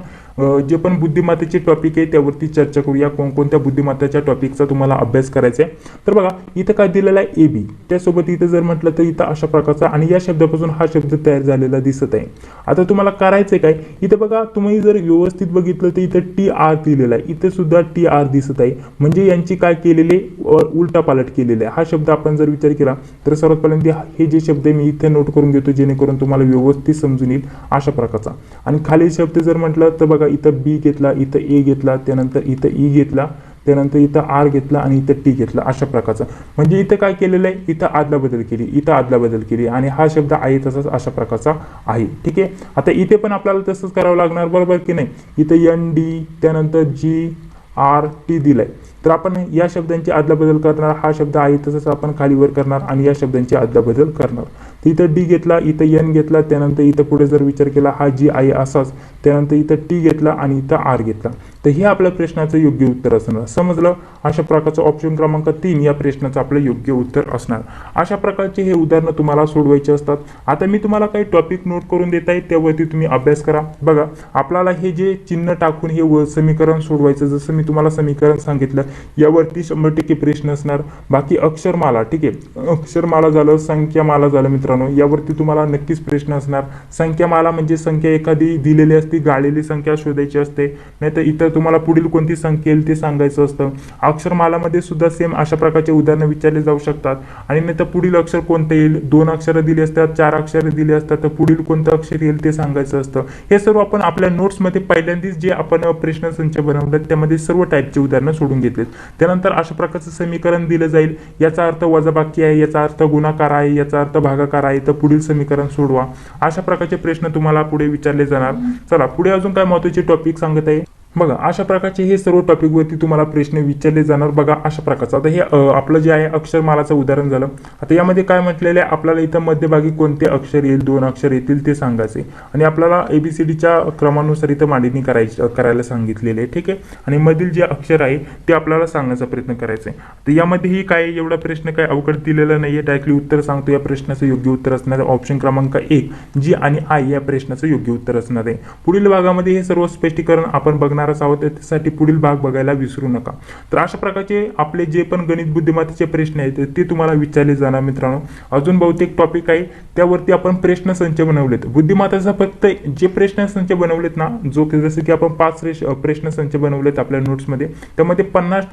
जे पण बुद्धिमत्तेचे टॉपिक आहे त्यावरती चर्चा करूया. कोणकोणत्या बुद्धिमत्तेच्या टॉपिकचा तुम्हाला अभ्यास करायचा आहे. तर बघा इथं काय दिलेलं आहे AB, त्यासोबत इथं जर म्हटलं तर इथं अशा प्रकारचा आणि या शब्दापासून हा शब्द तयार झालेला दिसत आहे. आता तुम्हाला करायचंय काय, इथं बघा तुम्ही जर व्यवस्थित बघितलं तर इथं TR दिलेला आहे, इथे सुद्धा TR दिसत आहे. म्हणजे यांची काय केलेले उलटा पालट केलेला आहे. हा शब्द आपण जर विचार केला तर सर्वात पहिल्यांदा हे जे शब्द मी इथे नोट करून घेतो जेणेकरून तुम्हाला व्यवस्थित समजून येईल अशा प्रकारचा. आणि खालील शब्द जर म्हटलं तर बघा इथं B घेतला, इथं A घेतला, त्यानंतर इथं E घेतला, त्यानंतर इथं आर घेतला आणि इथं टी घेतला, अशा प्रकारचं. म्हणजे इथं काय केलेलं आहे, इथं आदला बदल केली, इथं आदला बदल केली आणि हा शब्द आहे तसाच अशा प्रकारचा आहे. ठीक आहे. आता इथे पण आपल्याला तसंच करावं लागणार, बरोबर की नाही. इथं एन डी त्यानंतर जी आर टी दिलाय, तर आपण या शब्दांची अदलाबदल करणार. हा शब्द आहे तसंच आपण खालीवर करणार आणि या शब्दांची अदलाबदल करणार. तर इथं डी घेतला, इथं एन घेतला, त्यानंतर इथं पुढे जर विचार केला हा जी आहे असाच, त्यानंतर इथं टी घेतला आणि इथं आर घेतला. तर हे आपल्या प्रश्नाचं योग्य उत्तर असणार. समजलं. अशा प्रकारचं ऑप्शन क्रमांक 3 या प्रश्नाचं आपलं योग्य उत्तर असणार. अशा प्रकारचे हे उदाहरणं तुम्हाला सोडवायचे असतात. आता मी तुम्हाला काही टॉपिक नोट करून देत आहे, त्यावरती तुम्ही अभ्यास करा. बघा, आपल्याला हे जे चिन्ह टाकून हे समीकरण सोडवायचं, जसं मी तुम्हाला समीकरण सांगितलं, यावरती 100% प्रश्न असणार. बाकी अक्षरमाला, ठीक आहे, अक्षरमाला झालं, संख्यामाला झालं मित्रांनो, यावरती तुम्हाला नक्कीच प्रश्न असणार. संख्यामाला म्हणजे संख्या एखादी दिलेली असते, गाळलेली संख्या शोधायची असते, नाहीतर इतर तुम्हाला पुढील कोणती संख्या येईल ते सांगायचं असतं. अक्षरमालामध्ये सुद्धा सेम अशा प्रकारचे उदाहरणं विचारले जाऊ शकतात. आणि नाहीतर पुढील अक्षर कोणतं येईल, 2 अक्षरं दिली असतात, 4 अक्षरं दिली असतात, तर पुढील कोणतं अक्षर येईल ते सांगायचं असतं. हे सर्व आपण आपल्या नोट्समध्ये पहिल्यांदाच जे आपण प्रश्न संच बनवलं त्यामध्ये सर्व टाईपचे उदाहरणं सोडून घेतलेत. त्यानंतर अशा प्रकारचं समीकरण दिलं जाईल, याचा अर्थ वजाबाकी आहे, याचा अर्थ गुणाकार आहे, याचा अर्थ भागाकार आहे, तर पुढील समीकरण सोडवा. अशा प्रकारचे प्रश्न तुम्हाला पुढे विचारले जाणार. चला पुढे अजून काय महत्त्वाचे टॉपिक सांगत आहे बघा. अशा प्रकारचे हे सर्व टॉपिकवरती तुम्हाला प्रश्न विचारले जाणार. बघा अशा प्रकारचं. आता हे आपलं जे आहे अक्षरमालाचं उदाहरण झालं. आता यामध्ये काय म्हटलेलं आहे, आपल्याला इथं मध्यभागी कोणते अक्षर येईल, 2 अक्षर येतील ते सांगायचे आणि आपल्याला ABCDच्या क्रमानुसार इथं मांडणी करायला सांगितलेले आहे. ठीक आहे. आणि मधील जे अक्षर आहे ते आपल्याला सांगण्याचा प्रयत्न करायचा आहे. तर यामध्येही काय एवढा प्रश्न काय अवघड दिलेला नाहीये, डायरेक्टली उत्तर सांगतो. या प्रश्नाचं योग्य उत्तर असणार आहे ऑप्शन क्रमांक 1 जी आणि आय या प्रश्नाचं योग्य उत्तर असणार आहे. पुढील भागामध्ये हे सर्व स्पष्टीकरण आपण बघणार आहोत, त्यासाठी पुढील भाग बघायला विसरू नका. तर अशा प्रकारचे आपले जे पण गणित बुद्धिमत्तेचे प्रश्न आहेत ते तुम्हाला विचारले जाणार मित्रांनो. अजून बहुतेक टॉपिक आहे त्यावरती आपण प्रश्न संच बनवलेत. बुद्धिमत्तेचा फक्त जे प्रश्न संच बनवलेत ना, जसं की आपण 5 प्रश्न संच बनवलेत आपल्या नोट्समध्ये, त्यामध्ये 50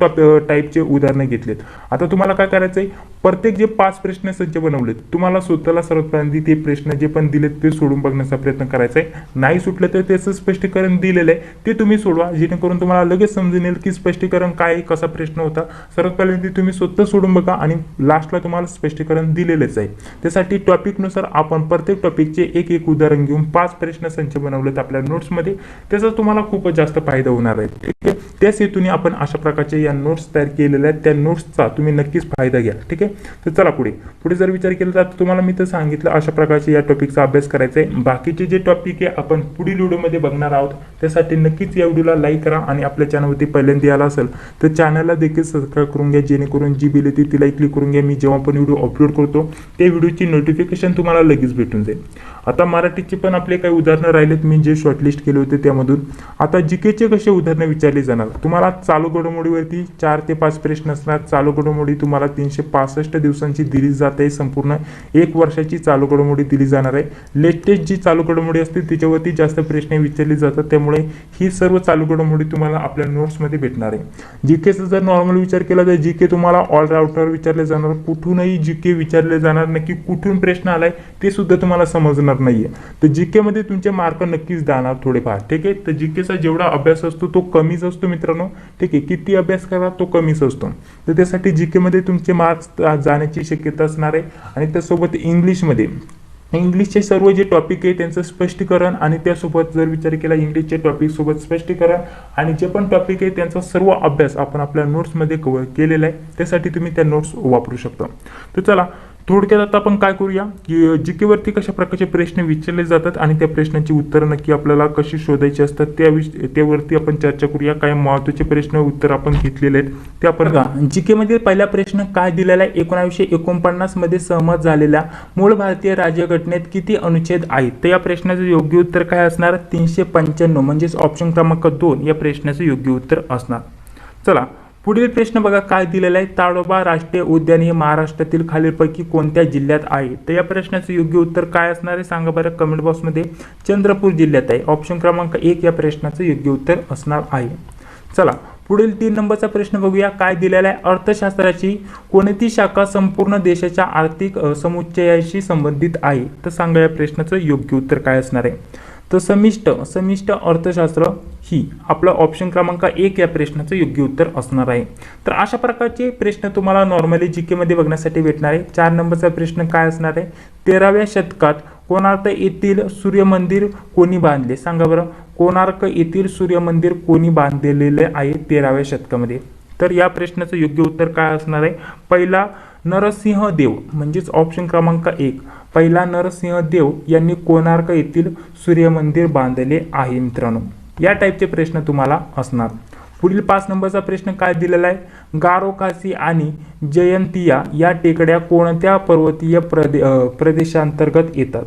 टाईपचे उदाहरणं घेतलेत. आता तुम्हाला काय करायचंय, प्रत्येक जे 5 प्रश्न संच बनवलेत तुम्हाला स्वतःला सर्वात पहिल्यांदा ते प्रश्न जे पण दिलेत ते सोडून बघण्याचा प्रयत्न करायचा आहे. नाही सुटलं तर त्याचं स्पष्टीकरण दिलेलं आहे ते तुम्ही सोडवा, जेणेकरून तुम्हाला लगेच समजून येईल की स्पष्टीकरण काय, कसा प्रश्न होता. सर्वात पहिल्यांदा तुम्ही स्वतः सोडून बघा आणि लास्टला तुम्हाला स्पष्टीकरण दिलेलेच आहे. त्यासाठी टॉपिकनुसार आपण प्रत्येक टॉपिकचे एक उदाहरण घेऊन 5 प्रश्न संच बनवलेत आपल्या नोट्समध्ये. त्याचा तुम्हाला खूपच जास्त फायदा होणार आहे. ठीक आहे. त्याच हेतूने आपण अशा प्रकारचे या नोट्स तयार केलेल्या आहेत. त्या नोट्सचा तुम्ही नक्कीच फायदा घ्या. ठीक आहे. तर चला पुढे जर विचार केला तर तुम्हाला मी तर सांगितलं अशा प्रकारचे या टॉपिकचा अभ्यास करायचा आहे. बाकीचे जे टॉपिक आहे आपण पुढील व्हिडिओमध्ये बघणार आहोत. त्यासाठी नक्कीच या व्हिडिओला लाईक करा आणि आपल्या चॅनलवरती पहिल्यांदा आला असेल तर चॅनलला देखील सबस्क्राईब करून घ्या, जेणेकरून जी बिल येते तिला क्लिक करून घ्या. मी जेव्हा पण व्हिडिओ अपलोड करतो त्या व्हिडिओची नोटिफिकेशन तुम्हाला लगेच भेटून जाईल. आता मराठीचे पण आपले काही उदाहरणं राहिलेत मी जे शॉर्टलिस्ट केले होते त्यामधून. आता जीकेचे कसे उदाहरणं विचारले जाणार, तुम्हाला चालू घडामोडीवरती 4 ते 5 प्रश्न असणार. चालू घडामोडी तुम्हाला 365 दिवसांची दिली जाते. संपूर्ण 1 वर्षाची चालू घडामोडी दिली जाणार आहे. लेटेस्ट जी चालू घडामोडी असते त्याच्यावरती जास्त प्रश्न विचारले जातात, त्यामुळे ही सर्व चालू घडामोडी तुम्हाला आपल्या नोट्समध्ये भेटणार आहे. जीकेचा जर नॉर्मल विचार केला तर जीके तुम्हाला ऑलराउंडर विचारले जाणार. कुठूनही जीके विचारले जाणार, नक्की कुठून प्रश्न आलाय ते सुद्धा तुम्हाला समजणार नाहीये. तर जीके मध्ये तुमचे मार्क नक्कीच जाणार थोडेफार. ठीक आहे. तर जीकेचा जेवढा अभ्यास असतो तो कमीच असतो मित्रांनो. ठीक आहे. किती अभ्यास करा तो कमीच असतो. तर त्यासाठी जीके मध्ये तुमचे मार्क्स जाण्याची शक्यता असणार आहे. आणि त्यासोबत इंग्लिशचे सर्व जे टॉपिक आहे त्यांचं स्पष्टीकरण आणि त्यासोबत जर विचार केला इंग्लिशचे टॉपिक सोबत स्पष्टीकरण आणि जे पण टॉपिक आहे त्यांचा सर्व अभ्यास आपण आपल्या नोट्समध्ये कव्हर केलेला आहे. त्यासाठी तुम्ही त्या नोट्स वापरू शकता. तर चला थोडक्यात आता आपण काय करूया की जीकेवरती कशा प्रकारचे प्रश्न विचारले जातात आणि त्या प्रश्नांची उत्तरं नक्की आपल्याला कशी शोधायची असतात त्यावरती आपण चर्चा करूया. काय महत्त्वाचे प्रश्न उत्तर आपण घेतलेले आहेत ते आपण जीके मध्ये पहिला प्रश्न काय दिलेला आहे, 1949 मध्ये सहमत झालेल्या मूळ भारतीय राज्यघटनेत किती अनुच्छेद आहेत. तर या प्रश्नाचं योग्य उत्तर काय असणार, 395 म्हणजेच ऑप्शन क्रमांक 2 या प्रश्नाचं योग्य उत्तर असणार. चला पुढील प्रश्न बघा काय दिलेला आहे, ताडोबा राष्ट्रीय उद्यान हे महाराष्ट्रातील खालीलपैकी कोणत्या जिल्ह्यात आहे. तर या प्रश्नाचं योग्य उत्तर काय असणार आहे सांगा बरं कमेंट बॉक्समध्ये. चंद्रपूर जिल्ह्यात आहे. ऑप्शन क्रमांक 1 या प्रश्नाचं योग्य उत्तर असणार आहे. चला पुढील 3 नंबरचा प्रश्न बघूया काय दिलेला आहे, अर्थशास्त्राची कोणती शाखा संपूर्ण देशाच्या आर्थिक समुच्चयाशी संबंधित आहे. तर सांगा या प्रश्नाचं योग्य उत्तर काय असणार आहे. तर समिष्ट अर्थशास्त्र ही आपलं ऑप्शन क्रमांक 1 या प्रश्नाचं योग्य उत्तर असणार आहे। तर अशा प्रकारचे प्रश्न तुम्हाला नॉर्मली जीके मध्ये बघण्यासाठी भेटणार आहे। 4 नंबरचा प्रश्न काय असणार आहे, 13व्या शतकात कोणार्क येथील सूर्यमंदिर कोणी बांधले, सांगा बरं, कोणार्क येथील सूर्यमंदिर कोणी बांधलेले आहे 13व्या शतकामध्ये। तर या प्रश्नाचं योग्य उत्तर काय असणार आहे, पहिला नरसिंह देव, म्हणजेच ऑप्शन क्रमांक 1, पहिला नरसिंह देव यांनी कोणार्क येथील सूर्यमंदिर बांधले आहे मित्रांनो। या टाईपचे प्रश्न तुम्हाला असणार। पुढील 5 नंबरचा प्रश्न काय दिलेला आहे, गारो खासी आणि जयंतिया या टेकड्या कोणत्या पर्वतीय प्रदेशांतर्गत येतात।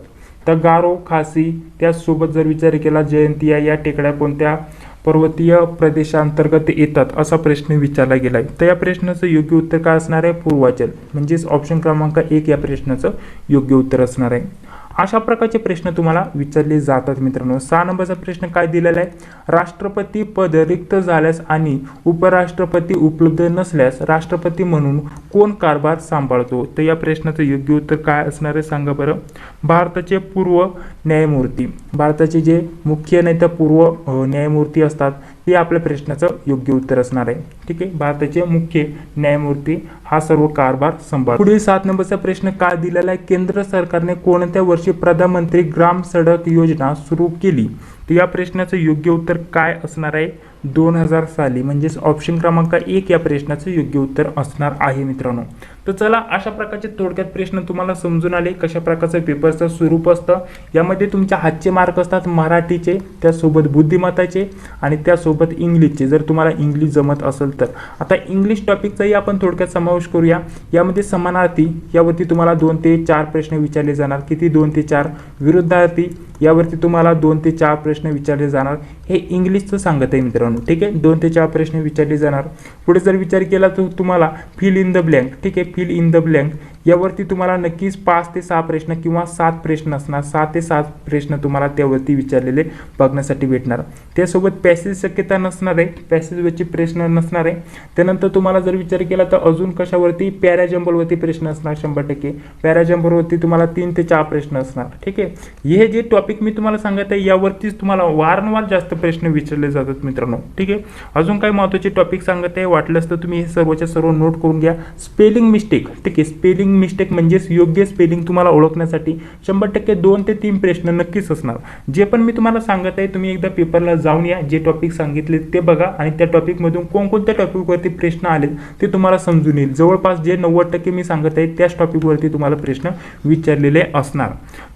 तर गारो खासी त्यासोबत जर विचार केला जयंतिया या टेकड्या कोणत्या पर्वतीय प्रदेशांतर्गत येतात असा प्रश्न विचारला गेला आहे। तर या प्रश्नाचं योग्य उत्तर काय असणार आहे, पूर्वांचल, म्हणजेच ऑप्शन क्रमांक 1 या प्रश्नाचं योग्य उत्तर असणार आहे। अशा प्रकारचे प्रश्न तुम्हाला विचारले जातात मित्रांनो। 6 नंबरचा प्रश्न काय दिलेला आहे, राष्ट्रपती पद रिक्त झाल्यास आणि उपराष्ट्रपती उपलब्ध नसल्यास राष्ट्रपती म्हणून कोण कारभार सांभाळतो। तर या प्रश्नाचं योग्य उत्तर काय असणार आहे, सांगा बरं, भारताचे पूर्व न्यायमूर्ती, भारताचे जे मुख्य नाही तर पूर्व न्यायमूर्ती असतात हे आपल्या प्रश्नाचं योग्य उत्तर असणार आहे। ठीक आहे, भारताचे मुख्य न्यायमूर्ती हा सर्व कारभार सांभाळ। पुढील 7 नंबरचा प्रश्न काय दिलेला आहे, केंद्र सरकारने कोणत्या वर्षी प्रधानमंत्री ग्राम सडक योजना सुरू केली। तर या प्रश्नाचं योग्य उत्तर काय असणार आहे, 2000 साली, म्हणजेच ऑप्शन क्रमांक 1 या प्रश्नाचं योग्य उत्तर असणार आहे मित्रांनो। तर चला, अशा प्रकारचे थोडक्यात प्रश्न तुम्हाला समजून आले कशा प्रकारचं पेपरचं स्वरूप असतं। यामध्ये तुमच्या हातचे मार्क असतात मराठीचे, त्यासोबत बुद्धिमत्ताचे आणि त्यासोबत इंग्लिशचे, जर तुम्हाला इंग्लिश जमत असेल तर। आता इंग्लिश टॉपिकचाही आपण थोडक्यात समावेश करूया। यामध्ये समानार्थी यावरती तुम्हाला 2 ते 4 प्रश्न विचारले जाणार, किती 2 ते 4, विरुद्धार्थी यावरती तुम्हाला 2 ते 4 प्रश्न विचारले जाणार, हे इंग्लिशचं सांगत आहे मित्रांनो। ठीक आहे, 2 ते 4 प्रश्न विचारले जाणार। पुढे जर विचार केला तर तुम्हाला फिल इन द ब्लँक, ठीक आहे, फिल इन द ब्लँक यावरती तुम्हाला नक्कीच 5 ते 6 प्रश्न किंवा 7 प्रश्न असणार, 6 ते 7 प्रश्न तुम्हाला त्यावरती विचारलेले बघण्यासाठी भेटणार। त्यासोबत पॅसेज शक्यता नसणार आहे, पॅसेजवरची प्रश्न नसणार आहे। त्यानंतर तुम्हाला जर विचार केला तर अजून कशावरती, पॅराजंबलवरती प्रश्न असणार 100%, पॅराजंबलवरती तुम्हाला 3 ते 4 प्रश्न असणार। ठीक आहे, हे जे टॉपिक मी तुम्हाला सांगत आहे यावरतीच तुम्हाला वारंवार जास्त प्रश्न विचारले जातात मित्रांनो। ठीक आहे, अजून काही महत्त्वाचे टॉपिक सांगत आहे, वाटलंच तर तुम्ही हे सर्वच्या सर्व नोट करून घ्या। स्पेलिंग मिस्टेक, ठीक आहे, स्पेलिंग मिस्टेक म्हणजेच योग्य स्पेलिंग तुम्हाला ओळखण्यासाठी 100% 2 ते 3 प्रश्न नक्कीच असणार। जे पण मी तुम्हाला सांगत आहे तुम्ही एकदा पेपरला जाऊन या, जे टॉपिक सांगितले ते बघा आणि त्या टॉपिकमधून कोणकोणत्या टॉपिकवरती प्रश्न आले ते तुम्हाला समजून येईल। जवळपास जे 90% मी सांगत आहे त्याच टॉपिकवरती तुम्हाला प्रश्न विचारलेले असणार।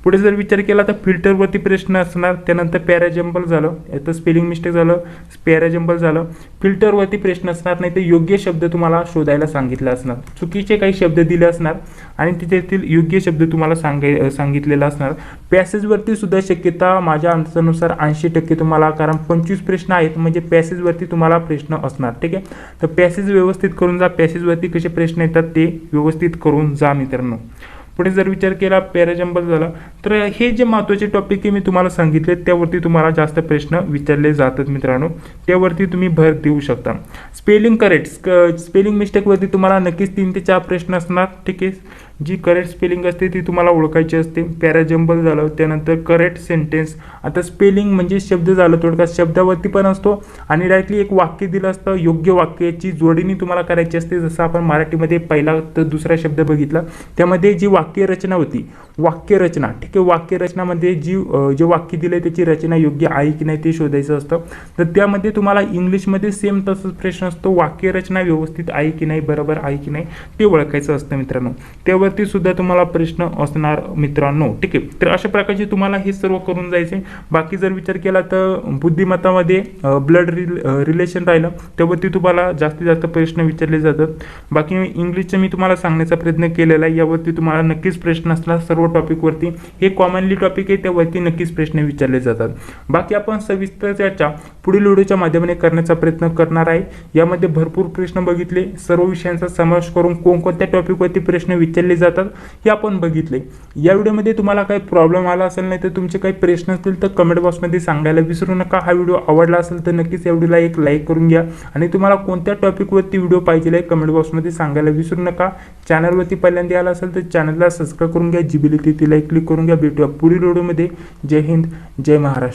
पुढे जर विचार केला तर फिल्टरवरती प्रश्न असणार, त्यानंतर पॅराजंबल झालं, याचं स्पेलिंग मिस्टेक झालं, पॅराजंबल झालं, फिल्टरवरती प्रश्न असणार, नाही तर योग्य शब्द तुम्हाला शोधायला सांगितलं असणार, चुकीचे काही शब्द दिले असणार आणि त्याच्यातील योग्य शब्द तुम्हाला सांगितलेला असणार। पॅसेजवरती सुद्धा शक्यता माझ्या अंदाजानुसार 80% तुम्हाला, कारण 25 प्रश्न आहेत म्हणजे पॅसेजवरती तुम्हाला प्रश्न असणार। ठीक आहे, तर पॅसेज व्यवस्थित करून जा, पॅसेजवरती कसे प्रश्न येतात ते व्यवस्थित करून जा मित्रांनो। पुढे जर विचार केला पॅराजंबल झाला, तर हे जे महत्त्वाचे टॉपिक आहे मी तुम्हाला सांगितले त्यावरती तुम्हाला जास्त प्रश्न विचारले जातात मित्रांनो, त्यावरती तुम्ही भर देऊ शकता। स्पेलिंग करेक्ट, स्पेलिंग मिस्टेकवरती तुम्हाला नक्कीच 3 ते 4 प्रश्न असणार। ठीक आहे, जी करेक्ट स्पेलिंग असते ती तुम्हाला ओळखायची असते। पॅराजंबल झालं, त्यानंतर करेक्ट सेंटेन्स, आता स्पेलिंग म्हणजे शब्द झालं, थोडक्यात शब्दावरती पण असतो आणि डायरेक्टली एक वाक्य दिलं असतं, योग्य वाक्याची जोडणी तुम्हाला करायची असते। जसं आपण मराठीमध्ये पहिला तर दुसरा शब्द बघितला, त्यामध्ये जी वाक्य रचना होती, वाक्य रचना, ठीक आहे, वाक्य रचनामध्ये जे वाक्य दिले त्याची रचना योग्य आहे की नाही ते शोधायचं असतं। तर त्यामध्ये तुम्हाला इंग्लिशमध्ये सेम तसंच प्रश्न असतो, वाक्य रचना व्यवस्थित आहे की नाही, बरोबर आहे की नाही ते ओळखायचं असतं मित्रांनो, त्यावरती सुद्धा तुम्हाला प्रश्न असणार मित्रांनो। ठीक आहे, तर अशा प्रकारचे तुम्हाला हे सर्व करून जायचे। बाकी जर विचार केला तर बुद्धिमत्तामध्ये ब्लड रिलेशन राहिलं त्यावरती तुम्हाला जास्तीत जास्त प्रश्न विचारले जातात। बाकी इंग्लिशचं मी तुम्हाला सांगण्याचा प्रयत्न केलेला आहे, यावरती तुम्हाला नक्कीच प्रश्न असणार सर्व टॉपिकवरती, हे कॉमनली टॉपिक आहे त्यावरती नक्कीच प्रश्न विचारले जातात। बाकी आपण सविस्तर चर्चा पुढील व्हिडिओच्या माध्यमाने करण्याचा प्रयत्न करणार आहे। यामध्ये भरपूर प्रश्न बघितले, सर्व विषयांचा समावेश करून कोणकोणत्या टॉपिकवरती प्रश्न विचारले केले जातात हे आपण बघितले। या व्हिडिओमध्ये तुम्हाला काही प्रॉब्लेम आला असेल, नाही तर तुमचे काही प्रश्न असतील तर कमेंट बॉक्समध्ये सांगायला विसरू नका। हा व्हिडिओ आवडला असेल तर नक्कीच या व्हिडिओला एक लाईक करून घ्या आणि तुम्हाला कोणत्या टॉपिकवरती व्हिडिओ पाहिजे आहे कमेंट बॉक्समध्ये सांगायला विसरू नका। चॅनलवरती पहिल्यांदा आला असेल तर चॅनलला सबस्क्राईब करून घ्या, जी बेल येते तिला क्लिक करून घ्या। भेटूया पुढील व्हिडिओमध्ये। जय हिंद, जय महाराष्ट्र।